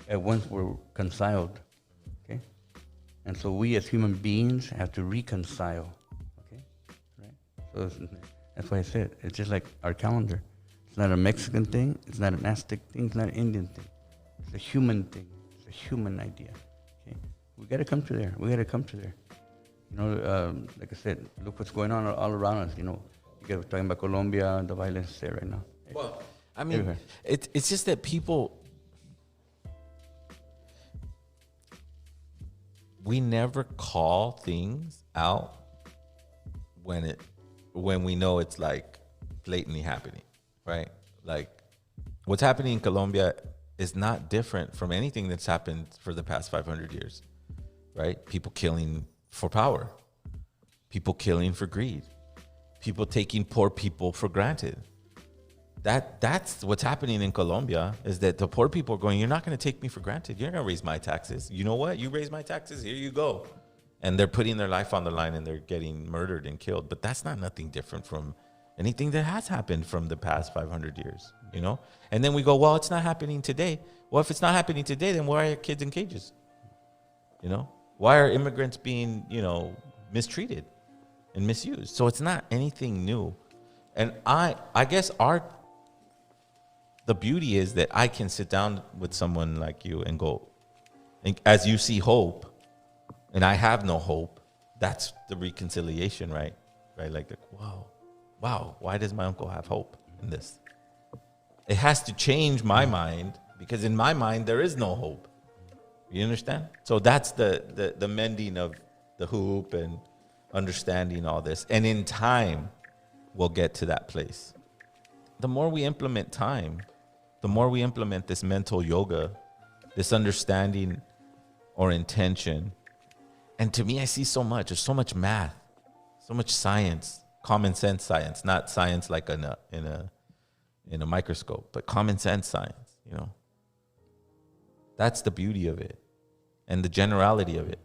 at once were reconciled, okay? And so we as human beings have to reconcile, okay? Right? So that's why I said, it's just like our calendar. It's not a Mexican thing, it's not an Aztec thing, it's not an Indian thing. It's a human thing, it's a human idea, okay? We gotta come to there, like I said, look what's going on all around us, You guys were talking about Colombia, the violence there right now. Well, I mean, it's just that people, we never call things out when we know it's like blatantly happening, right? Like what's happening in Colombia is not different from anything that's happened for the past 500 years, right? People killing for power, people killing for greed, people taking poor people for granted. That's what's happening in Colombia, is that the poor people are going, "You're not going to take me for granted. You're not going to raise my taxes. You know what? You raise my taxes, here you go." And they're putting their life on the line and they're getting murdered and killed. But that's not nothing different from anything that has happened from the past 500 years, And then we go, "Well, it's not happening today." Well, if it's not happening today, then why are kids in cages? Why are immigrants being, mistreated and misused? So it's not anything new. And I guess the beauty is that I can sit down with someone like you and go, as you see hope, and I have no hope, that's the reconciliation, right? Right? Like, wow, why does my uncle have hope in this? It has to change my mind, because in my mind, there is no hope. You understand? So that's the mending of the hoop and understanding all this. And in time, we'll get to that place. The more we implement time, the more we implement this mental yoga, this understanding or intention. And to me, I see so much. There's so much math, so much science, common sense science, not science like in a microscope, but common sense science. That's the beauty of it, and the generality of it,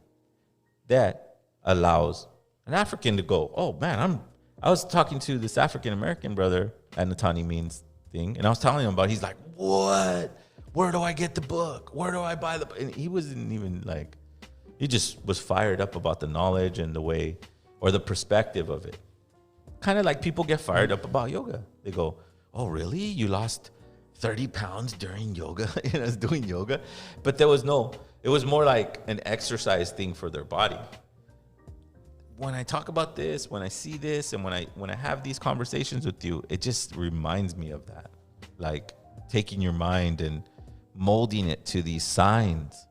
that allows an African to go, "Oh man, I was talking to this African American brother at Natani Means thing, and I was telling him about. He's like, "What? Where do I get the book? Where do I buy the?" And he wasn't even like, he just was fired up about the knowledge and the way, or the perspective of it. Kind of like people get fired up about yoga. They go, "Oh, really? You lost 30 pounds during yoga?" Doing yoga, but there was no. It was more like an exercise thing for their body. When I talk about this, when I see this, and when I have these conversations with you, it just reminds me of that. Like taking your mind and molding it to these signs.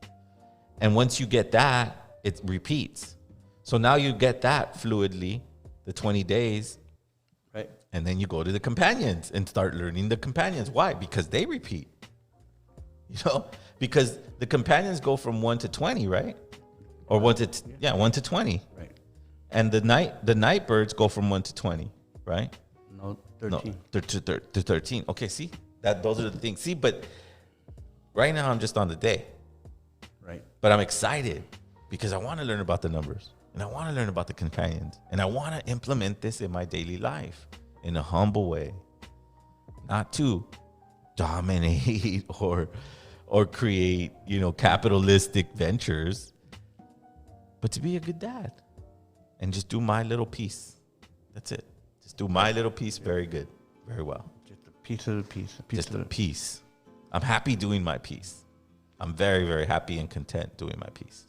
And once you get that, it repeats. So now you get that fluidly, the 20 days, right? And then you go to the companions and start learning the companions. Why? Because they repeat. Because the companions go from 1 to 20, right? Or 1 to 20. Right. And the night birds go from 1 to 20, right? No, 13. No, to 13. Okay, see? Those are the things. See, but right now I'm just on the day. But I'm excited because I want to learn about the numbers and I want to learn about the companions and I want to implement this in my daily life in a humble way, not to dominate or create, capitalistic ventures, but to be a good dad and just do my little piece. That's it. Just do my little piece very good, very well. Just a piece of the piece. Just a piece. I'm happy doing my piece. I'm very, very happy and content doing my piece.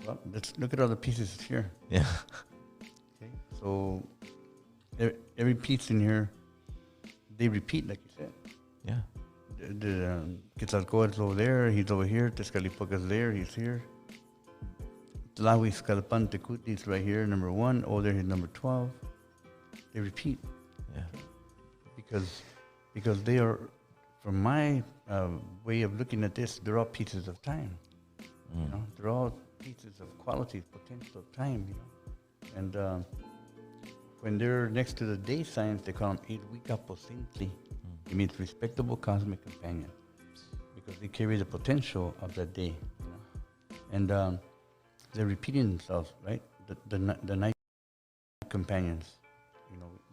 Well, let's look at all the pieces here. Yeah. Okay. So every piece in here, they repeat, like you said. Yeah. The Quetzalcoatl's over there, he's over here. Tezcatlipoca's there, he's here. Tlahuizcalpan-Tecutli's right here, number 1. Over there, he's number 12. They repeat. Yeah. Because they are, from my way of looking at this, they're all pieces of time. You know, they're all pieces of quality, potential of time. And when they're next to the day signs, they call them Irhuicapocintli. It means respectable cosmic companion, because they carry the potential of that day. And they're repeating themselves, right? The night companions.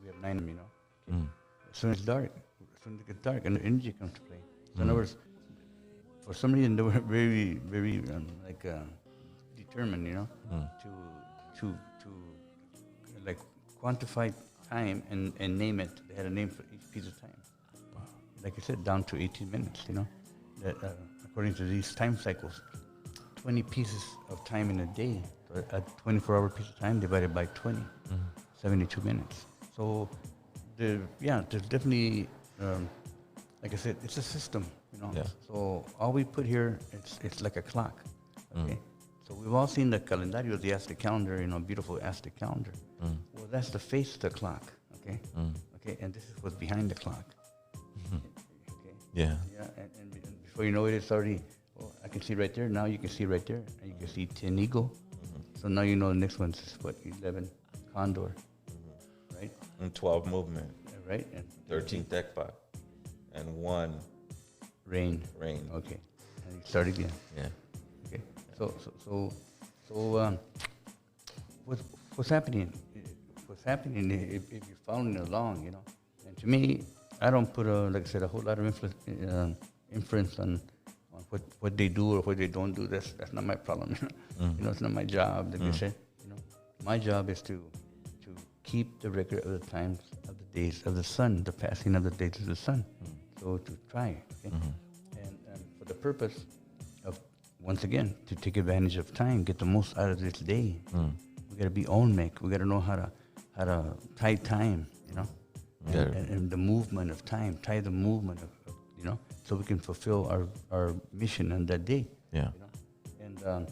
We have 9 of them. As soon as it's dark, as soon as it gets dark, and the energy comes to play. So in other words, for some reason, they were very, very determined, to like quantify time and name it. They had a name for each piece of time. Like I said, down to 18 minutes. That according to these time cycles, 20 pieces of time in a day, so a 24-hour piece of time divided by 20, 72 minutes. So, there's definitely, like I said, it's a system. Yeah. So all we put here, it's like a clock. Okay. So we've all seen the calendario, the Aztec calendar, beautiful Aztec calendar. Well, that's the face of the clock. Okay. Okay. And this is what's behind the clock. Okay. Yeah. Yeah. And before you know it, it's already. Well, I can see right there. Now you can see right there, and you can see 10 eagle. So now you know the next one's 11 condor. Right. And 12 movement. Right. And 13 tekpa. And 1 rain. Okay. And you start again. Yeah. Okay. So what's happening? What's happening if you're following along, And to me, I don't put like I said, a whole lot of influence on what they do or what they don't do. That's not my problem. It's not my job. Like they say, my job is to keep the record of the times of the days of the sun, the passing of the days of the sun. So to try, okay? And for the purpose of, once again, to take advantage of time, get the most out of this day. We got to be Olmec. We got to know how to tie time, and the movement of time, tie the movement of so we can fulfill our mission on that day. Yeah. And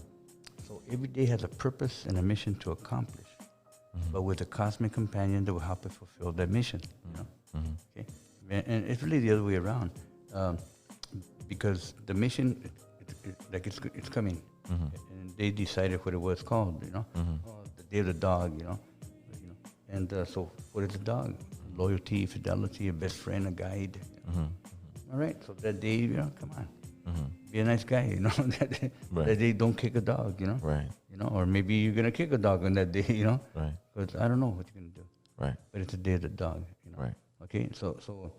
so every day has a purpose and a mission to accomplish, but with a cosmic companion that will help us fulfill that mission. Okay. And it's really the other way around, because the mission, it's coming, and they decided what it was called. The Day of the Dog. And so what is the dog? Loyalty, fidelity, a best friend, a guide. All right, so that day, come on, be a nice guy, That day, don't kick a dog, Right. Or maybe you're gonna kick a dog on that day, Right. Because I don't know what you're gonna do. Right. But it's the day of the dog, Right. Okay, so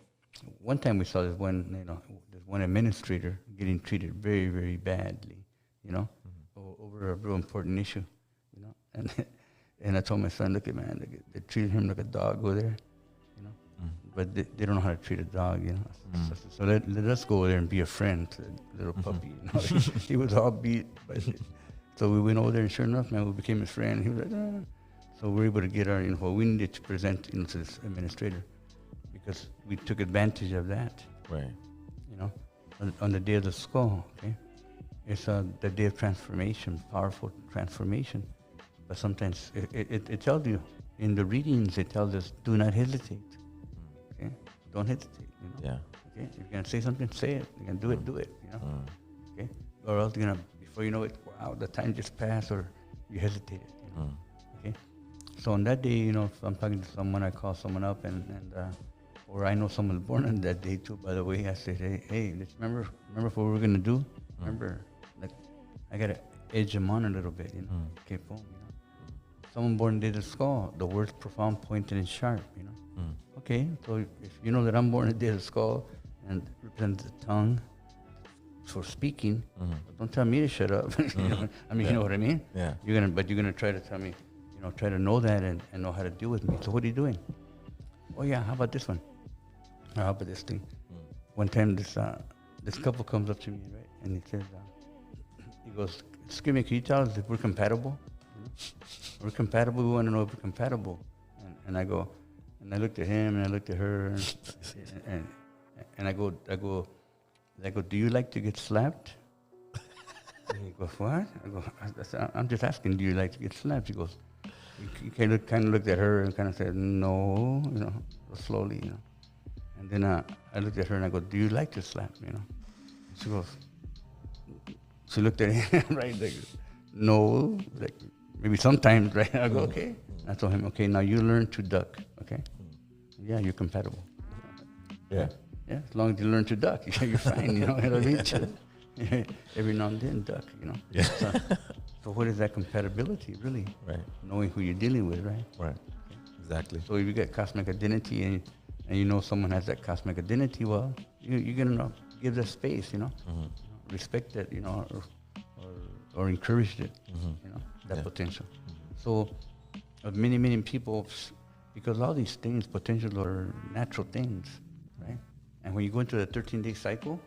one time we saw this one, this one administrator getting treated very, very badly, over a real important issue, and I told my son, look, man, they treated him like a dog over there, but they don't know how to treat a dog, So let us go over there and be a friend to the little puppy, He was all beat, so we went over there, and sure enough, man, we became his friend. He was like, ah. So we were able to get our, what we needed to present, to this administrator, because we took advantage of that. Right. On the day of the skull, okay? It's the day of transformation, powerful transformation. But sometimes it tells you, in the readings, it tells us, do not hesitate. Okay? Don't hesitate, Yeah. Okay? If you're going to say something, say it. You're going to do it, Okay? Or else you're going to, before you know it, wow, the time just passed, or you hesitated, Okay? So on that day, if I'm talking to someone, I call someone up, and Or I know someone's born on that day too. By the way, I said, hey, let's remember what we were gonna do. Remember, like, I gotta edge them on a little bit, you know. Keep on, you know. Someone born day of the skull. The word's profound, pointed, and sharp, you know. Okay, so if you know that I'm born a day of the skull and represents the tongue for speaking, don't tell me to shut up. You know? I mean, you know what I mean? Yeah. You're gonna try to tell me, you know, try to know that and know how to deal with me. So what are you doing? Oh yeah, how about this one? Or how about this thing? One time this couple comes up to me, right, and he says, he goes, "Excuse me, can you tell us if we're compatible? You know? We're compatible. We want to know if we're compatible." And I go, and I looked at him and I looked at her, and I go, "Do you like to get slapped?" And he goes, "What?" I go, "I'm just asking, do you like to get slapped?" He goes, he kind of looked at her and kind of said, "No," you know, slowly, you know. And then I looked at her and I go, "Do you like to slap?" You know. She goes, she looked at him, right, like, "No," like, maybe sometimes, right? I go, "Okay." I told him, "Okay, now you learn to duck, okay? Yeah, you're compatible." Yeah, as long as you learn to duck, you're fine, you know what I mean? Every now and then, duck, you know? Yeah. So what is that compatibility, really? Right. Knowing who you're dealing with, right? Right. Exactly. So if you get cosmic identity and you know someone has that cosmic identity, well, you're going to give that space, you know? Respect that, you know, or encourage it, you know, that potential. So many, many people, because all these things, potential, are natural things, right? And when you go into the 13-day cycle,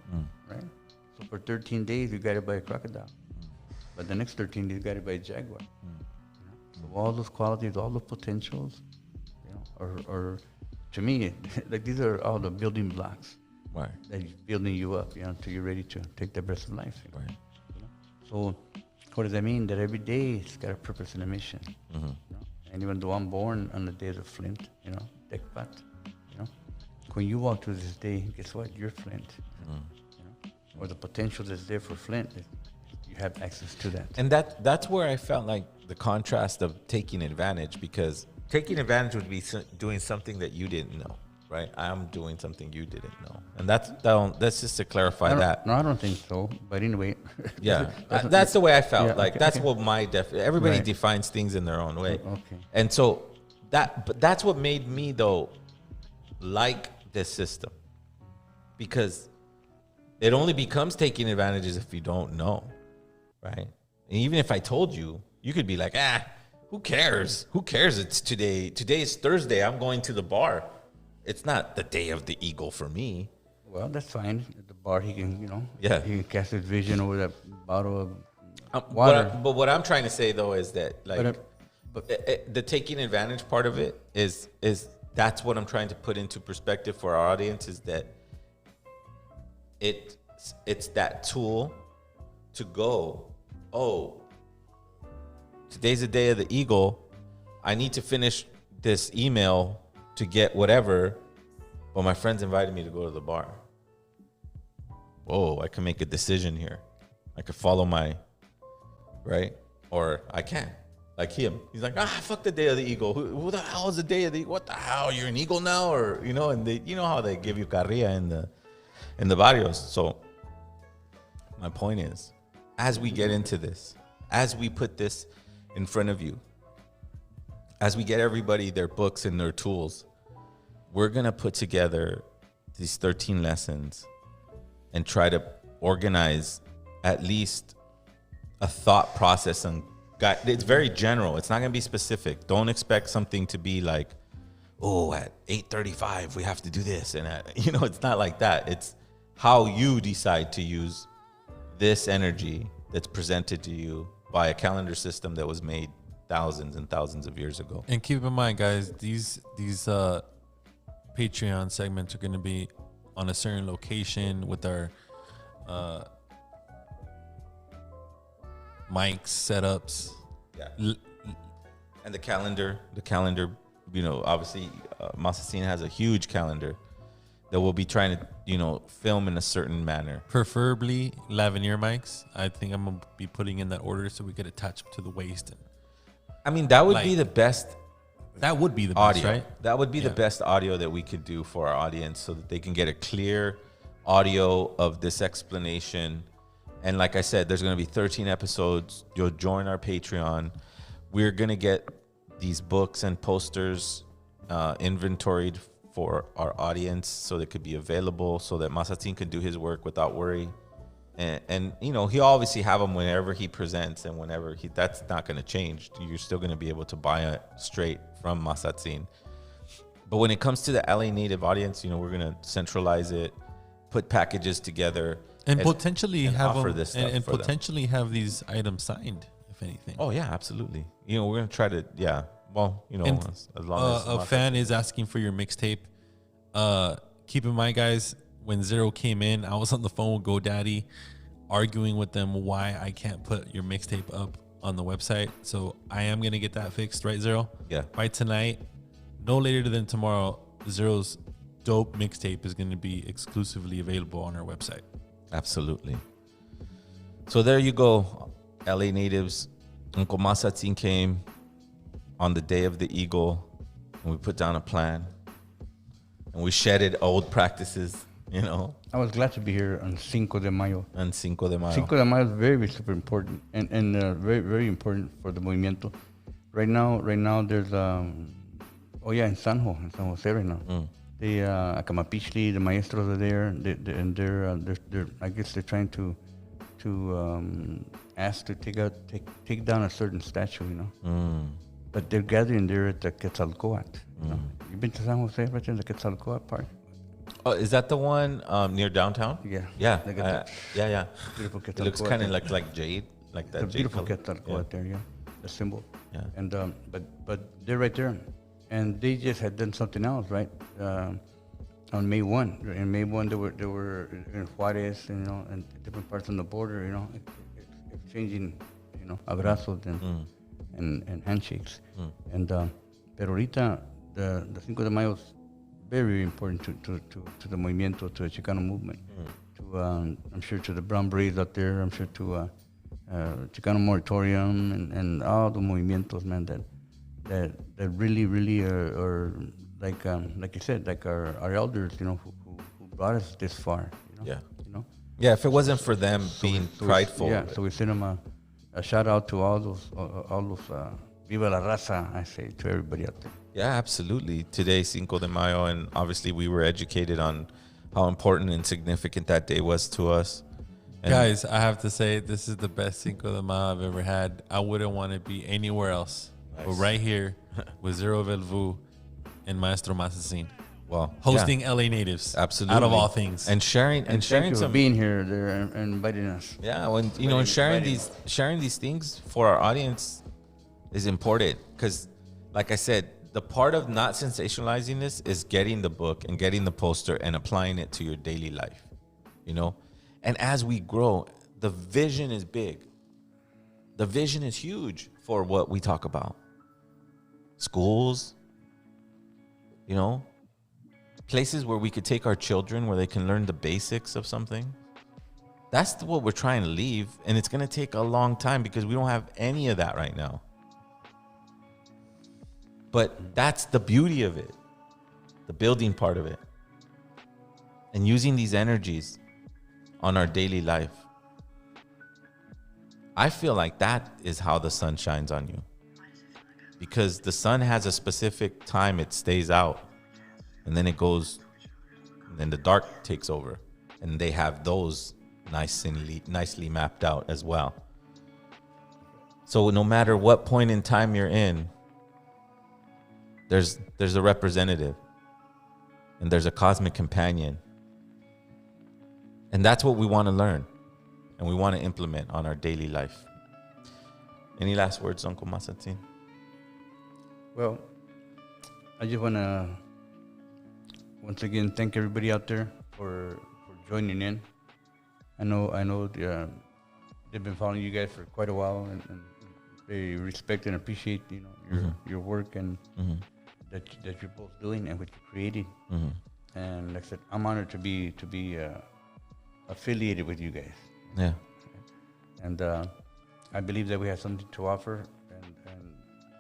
right? So for 13 days, you got it by a crocodile. But the next 13 days, you got it by a jaguar. You know? So all those qualities, all the potentials, you know, or to me, like, these are all the building blocks. Right. That is building you up, you know, until you're ready to take the breath of life. Right. You know? So what does that mean? That every day it's got a purpose and a mission. You know? And even though I'm born on the day of Flint, you know, Dekbat, you know, when you walk through this day, guess what? You're Flint. You know? Or the potential that's there for Flint, you have access to that. And that's where I felt like the contrast of taking advantage, because taking advantage would be doing something that you didn't know, right? I'm doing something you didn't know. And that's just to clarify that. No, I don't think so. But anyway. Yeah, that's the way I felt. Yeah, like, that's what my everybody defines things in their own way. Okay. And so that's what made me, though, like this system, because it only becomes taking advantages if you don't know, right? And even if I told you, you could be like, who cares? Who cares? It's today. Today is Thursday. I'm going to the bar. It's not the day of the eagle for me. Well, that's fine. At the bar, he can, you know, he can cast his vision over that bottle of water. But what I'm trying to say, though, is that, like, the taking advantage part of it is that's what I'm trying to put into perspective for our audience, is that it's that tool to go, oh, today's the day of the eagle. I need to finish this email to get whatever, but my friends invited me to go to the bar. Whoa, I can make a decision here. I could follow my, right? Or I can't. Like him. He's like, fuck the day of the eagle. Who the hell is the day of the, what the hell? You're an eagle now? Or, you know, and you know how they give you carrilla in the barrios. So my point is, as we get into this, as we put this in front of you, as we get everybody their books and their tools, we're going to put together these 13 lessons and try to organize at least a thought process. And it's very general. It's not going to be specific. Don't expect something to be like, oh, at 8:35 we have to do this, and it's not like that. It's how you decide to use this energy that's presented to you by a calendar system that was made thousands and thousands of years ago. And keep in mind, guys, these Patreon segments are going to be on a certain location with our mics, setups. Yeah. And the calendar, obviously Mazatzin has a huge calendar that we'll be trying to, film in a certain manner. Preferably lavalier mics. I think I'm going to be putting in that order so we get attached to the waist. I mean, that would be the best That would be the best, audio. right? That would be the Yeah. best audio that we could do for our audience so that they can get a clear audio of this explanation. And like I said, there's going to be 13 episodes. You'll join our Patreon. We're going to get these books and posters inventoried for our audience so they could be available so that Mazatzin can do his work without worry. And you know, he'll obviously have them whenever he presents and whenever that's not going to change. You're still going to be able to buy it straight from Mazatzin. But when it comes to the LA native audience, you know, we're going to centralize it, put packages together, and potentially and have offer them, this stuff and for them. potentially have these items signed, if anything. Oh yeah, absolutely. You know, we're going to try to, yeah. Well, you know, And, as long as a fan is asking for your mixtape. Keep in mind, guys, when Zero came in, I was on the phone with GoDaddy arguing with them why I can't put your mixtape up on the website. So I am going to get that fixed, right, Zero? Yeah. By tonight, no later than tomorrow, Zero's dope mixtape is going to be exclusively available on our website. Absolutely. So there you go, LA natives. Uncle Mazatzin came on the day of the Eagle, and we put down a plan, and we shedded old practices, you know. I was glad to be here on Cinco de Mayo. And Cinco de Mayo. Cinco de Mayo is very super important and very, very important for the movimiento. Right now, there's in San Jose right now. The Acamapichli, the maestros are there, and they're I guess they're trying to ask to take down a certain statue, you know. But they're gathering there at the Quetzalcoatl. You know? You've been to San Jose, right there in the Quetzalcoatl Park? Oh, is that the one near downtown? Yeah. Yeah. They got Yeah. beautiful It looks Quetzalcoatl. kind of like jade, like that. The jade beautiful color. Quetzalcoatl there, yeah, the symbol. Yeah. And but they're right there, and they just had done something else, right? On May 1. In May 1, they were in Juarez, you know, and different parts on the border, you know, exchanging, you know, abrazos and handshakes. And pero ahorita the Cinco de Mayo is very important to the movimiento, to the Chicano movement, to I'm sure to the Brown Berets out there. I'm sure to Chicano Moratorium and all the movimientos, man, that really are like you said, like our elders, you know, who brought us this far, you know. Yeah. You know. Yeah, if it wasn't for them being prideful. So we send them a shout out to all those Viva la Raza, I say to everybody out there. Yeah, absolutely. Today, Cinco de Mayo, and obviously we were educated on how important and significant that day was to us. And Guys, I have to say, this is the best Cinco de Mayo I've ever had. I wouldn't want to be anywhere else. Nice. But right here with Zero of El Vuh and Maestro Mazatzin. well, Hosting LA natives. absolutely, Out of all things. and sharing Thank sharing you for some being here there and inviting us. Yeah, when you know, and sharing these things for our audience is important because, like I said, the part of not sensationalizing this is getting the book and getting the poster and applying it to your daily life, you know. And as we grow, the vision is big. The vision is huge for what we talk about. Schools, you know, places where we could take our children where they can learn the basics of something. That's what we're trying to leave, and it's going to take a long time because we don't have any of that right now. But that's the beauty of it, the building part of it, and using these energies on our daily life. I feel like that is how the sun shines on you, because the sun has a specific time it stays out, and then it goes, and then the dark takes over, and they have those nicely mapped out as well. So no matter what point in time you're in, there's a representative, and there's a cosmic companion, and that's what we want to learn, and we want to implement on our daily life. Any last words, Uncle Mazatzin? Well, I just want to once again thank everybody out there for joining in. I know they've been following you guys for quite a while, and they respect and appreciate, you know, your work and that you're both doing and what you're creating. And like I said, I'm honored to be affiliated with you guys. Yeah. And I believe that we have something to offer, and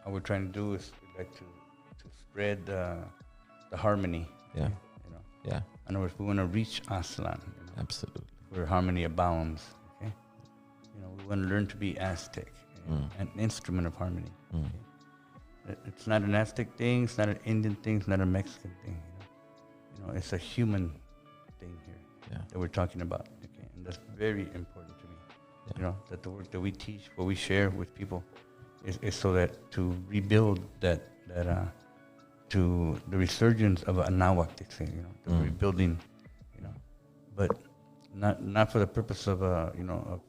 what we're trying to do is we'd like to spread the harmony. Yeah. You know. Yeah. In other words, we want to reach Aztlan. You know, Absolutely. where harmony abounds. Okay. You know, we want to learn to be Aztec, an instrument of harmony. Okay? It's not an Aztec thing. It's not an Indian thing. It's not a Mexican thing. You know, it's a human thing here that we're talking about. Okay, and that's very important to me. Yeah. You know, that the work that we teach, what we share with people, is so that to rebuild that to the resurgence of a Nahuatl thing. You know, the rebuilding. You know, but not for the purpose of of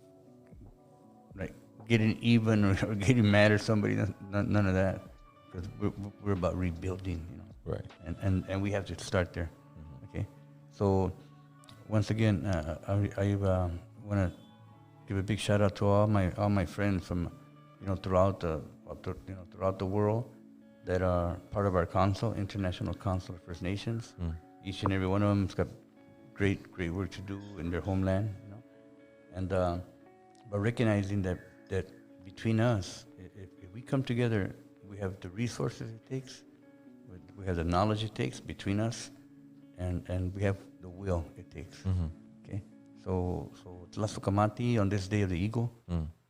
like getting even or getting mad at somebody. None of that. Because we're about rebuilding. You know. Right. And we have to start there. Okay. So once again, I want to give a big shout out to all my friends from throughout the world that are part of our council, International Council of First Nations. Each and every one of them has got great work to do in their homeland. You know, and but recognizing that between us, if we come together, we have the resources it takes, we have the knowledge it takes between us, and we have the will it takes. Okay, so Tlasukamati on this day of the eagle,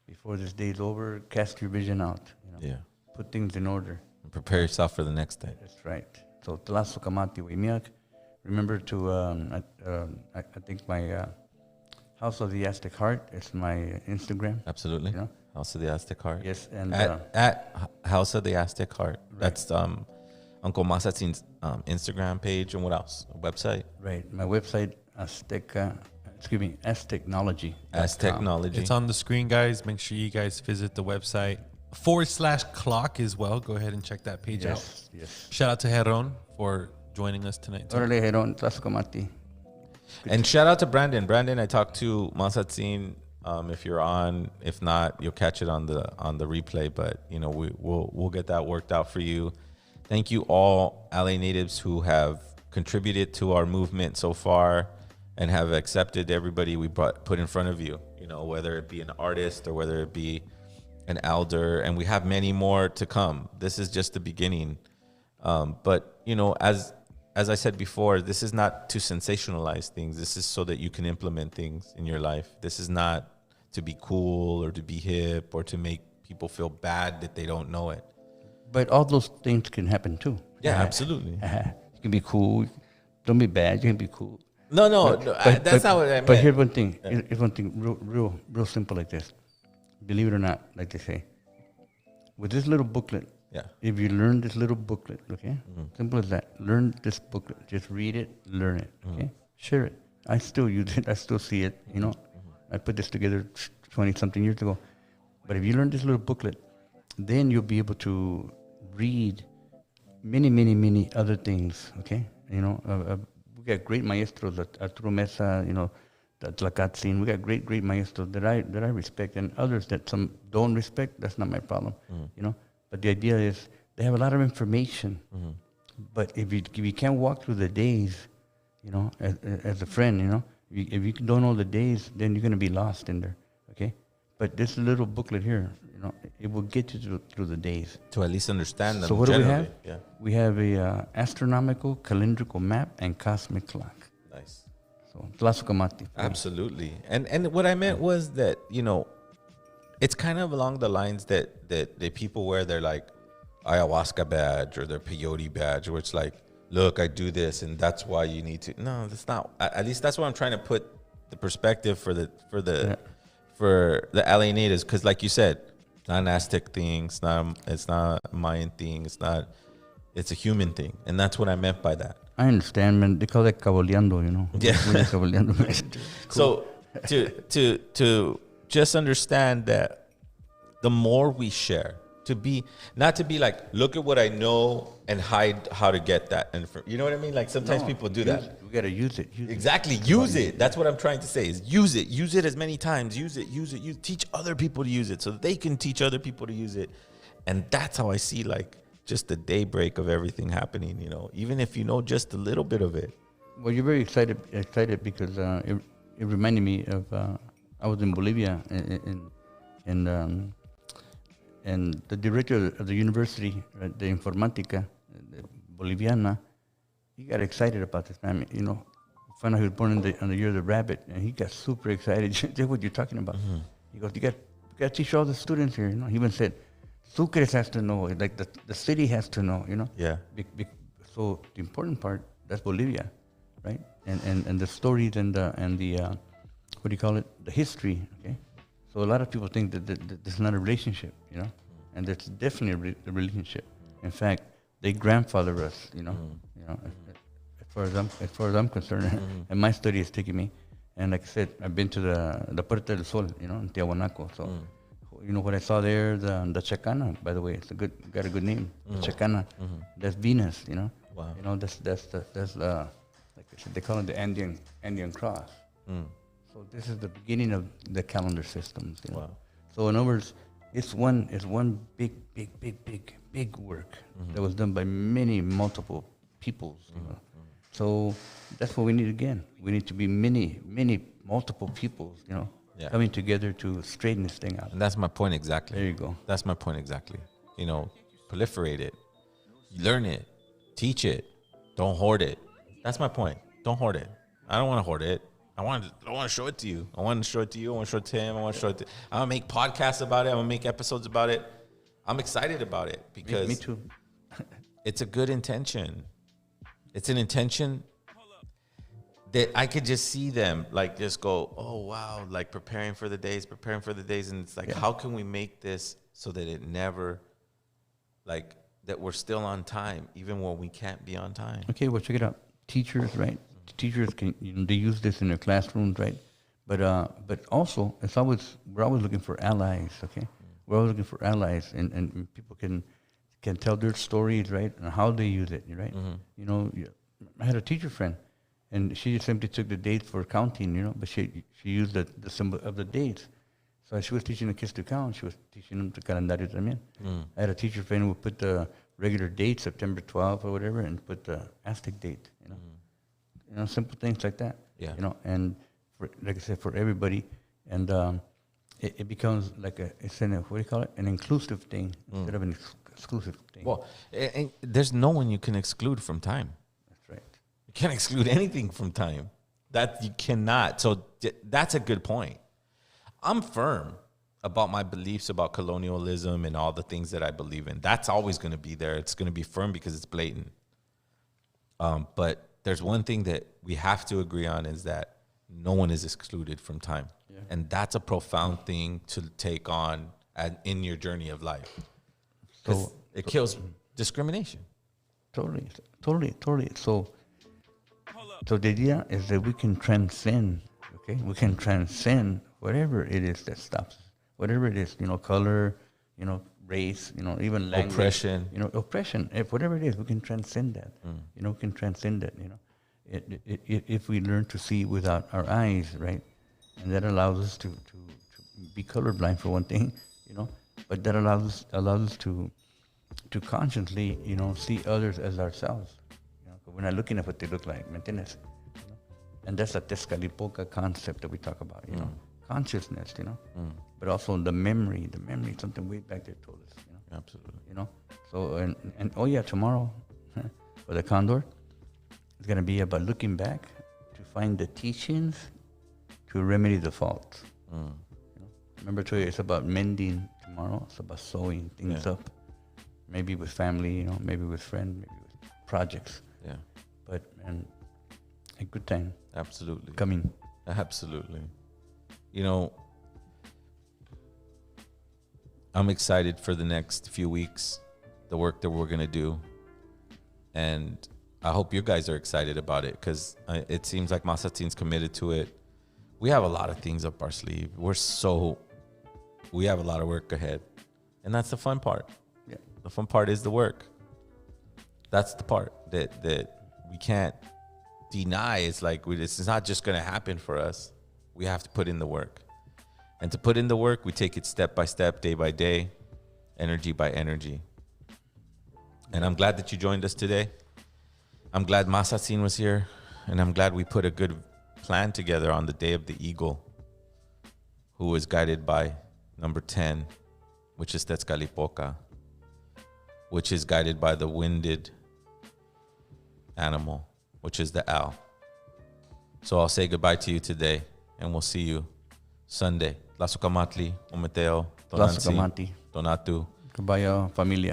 before this day is over, cast your vision out. You know, put things in order. And prepare yourself for the next day. That's right. So Tlasukamati Wemiak. Remember to I think my House of the Aztec Heart is my Instagram. Absolutely. You know? House of the Aztec Heart. Yes, and at House of the Aztec Heart. Right. That's Uncle Mazatzin's Instagram page, and what else? A website. Right. My website, Aztechnology. Aztechnology. It's on the screen, guys. Make sure you guys visit the website /clock as well. Go ahead and check that page out. Yes. Shout out to Heron for joining us tonight. Órale, Heron, Tlasukamati. And shout out to Brandon. Brandon, I talked to Mazatzin. If you're on, if not, you'll catch it on the replay. But we'll get that worked out for you. Thank you all LA natives who have contributed to our movement so far and have accepted everybody we put in front of you. You know, whether it be an artist or whether it be an elder, and we have many more to come. This is just the beginning. But as I said before, this is not to sensationalize things. This is so that you can implement things in your life. This is not to be cool or to be hip or to make people feel bad that they don't know it. But all those things can happen too. Yeah, absolutely. You can be cool. Don't be bad. You can be cool. No, that's not what I meant. But here's one thing. Here's one thing real simple like this. Believe it or not, like they say. With this little booklet, if you learn this little booklet, okay? Simple as that. Learn this booklet. Just read it, learn it, okay? Share it. I still use it. I still see it, you know? I put this together 20-something years ago. But if you learn this little booklet, then you'll be able to read many other things, okay? You know, we got great maestros, Arturo Mesa, you know, Mazatzin. We got great maestros that I respect, and others that some don't respect. That's not my problem, you know? But the idea is they have a lot of information. But if you can't walk through the days, you know, as a friend, you know, if you don't know the days, then you're going to be lost in there, okay? But this little booklet here, you know, it will get you through the days. To at least understand them. So what generally. do we have? Yeah. We have a astronomical calendrical map and cosmic clock. Nice. So Tlasukamati. Absolutely. And what I meant was that, you know, it's kind of along the lines that the people wear their like ayahuasca badge or their peyote badge, where it's like, look, I do this and that's why you need to. No, that's not. At least that's what I'm trying to put the perspective for the LA natives, because like you said, it's not an Aztec thing, it's not a Mayan thing, it's a human thing, and that's what I meant by that. I understand, man. They call that caboleando, you know. Yeah. Caboleando. Cool. So to just understand that the more we share, not to be like, look at what I know and hide how to get that. And you know what I mean? Like sometimes people do that. We got to use it. Exactly. Use it. That's what I'm trying to say is use it. Use it as many times. Use it. You teach other people to use it so that they can teach other people to use it. And that's how I see like just the daybreak of everything happening, you know, even if you know just a little bit of it. Well, you're very excited because it reminded me of, I was in Bolivia and the director of the university, the Informatica, Boliviana, he got excited about this man. You know, found out he was born on the year of the rabbit, and he got super excited. Just what you're talking about. He goes, you got to teach all the students here. You know, he even said, Sucres has to know, like the city has to know. You know. Yeah. So the important part, that's Bolivia, right? And the stories and the what do you call it? The history. Okay. So a lot of people think that there's not a relationship, you know, and there's definitely a relationship. In fact, they grandfather us, you know. As far as I'm concerned, and my study is taking me. And like I said, I've been to the Puerta del Sol, you know, in Tiahuanaco. So, you know what I saw there, the Chacana. By the way, got a good name, Chacana. That's Venus, you know. Wow. You know, that's like I said, they call it the Andean cross. So this is the beginning of the calendar systems. You know? Wow. So in other words, it's one big work that was done by multiple peoples. You know? So that's what we need again. We need to be many multiple peoples. You know, coming together to straighten this thing out. And that's my point exactly. There you go. That's my point exactly. You know, proliferate it, learn it, teach it, don't hoard it. That's my point. Don't hoard it. I don't want to hoard it. I want to show it to you. I want to show it to you. I want to show it to him. I want to show it to. I'm gonna make podcasts about it. I'm gonna make episodes about it. I'm excited about it because me too. It's a good intention. It's an intention that I could just see them like just go, oh wow, like preparing for the days, and it's like, how can we make this so that it never, like that we're still on time, even when we can't be on time. Okay, well check it out. Teachers, right? Teachers can they use this in their classrooms, right? But also we're always looking for allies. Okay, we're always looking for allies, and people can tell their stories, right, and how they use it, right? You know, I had a teacher friend, and she simply took the dates for counting, you know, but she used the symbol of the dates. So she was teaching the kids to count. She was teaching them to calendario también. I had a teacher friend who would put the regular date, September 12th or whatever, and put the Aztec date, you know. You know, simple things like that. Yeah. You know, and like I said, for everybody, and it becomes like what do you call it? An inclusive thing instead of an exclusive thing. Well, and there's no one you can exclude from time. That's right. You can't exclude anything from time. That you cannot. So that's a good point. I'm firm about my beliefs about colonialism and all the things that I believe in. That's always going to be there. It's going to be firm because it's blatant. But there's one thing that we have to agree on is that no one is excluded from time. Yeah. And that's a profound thing to take on in your journey of life. So it kills discrimination. Totally. So the idea is that we can transcend, okay? We can transcend whatever it is that stops us. Whatever it is, you know, color, you know, race, you know, even language. Oppression. You know, oppression. If whatever it is, we can transcend that. You know, we can transcend it, you know. If we learn to see without our eyes, right? And that allows us to be colorblind for one thing, you know, but that allows us to consciously, you know, see others as ourselves. You know, we're not looking at what they look like, ¿me entiendes? You know? And that's a Tezcatlipoca concept that we talk about, you know, consciousness, you know, but also the memory, something way back there told us, you know. Absolutely. You know, so and oh yeah, tomorrow for the Condor, it's gonna be about looking back to find the teachings to remedy the faults. You know? Remember, Troy, it's about mending tomorrow. It's about sewing things up. Maybe with family, you know, maybe with friends, maybe with projects. Yeah. But a good time. Absolutely. Coming. Absolutely. You know, I'm excited for the next few weeks, the work that we're gonna do, and I hope you guys are excited about it because it seems like Mazatzin's committed to it. We have a lot of things up our sleeve. We have a lot of work ahead, and that's the fun part. Yeah. The fun part is the work. That's the part that we can't deny. It's like it's not just going to happen for us. We have to put in the work. And to put in the work, we take it step by step, day by day, energy by energy. And I'm glad that you joined us today. I'm glad Mazatzin was here, and I'm glad we put a good plan together on the day of the eagle, who was guided by number 10, which is Tezcatlipoca, which is guided by the winded animal, which is the owl. So I'll say goodbye to you today, and we'll see you Sunday. Lasukamatli, Umeteo, Lasukamati. Donatu. Goodbye, familia.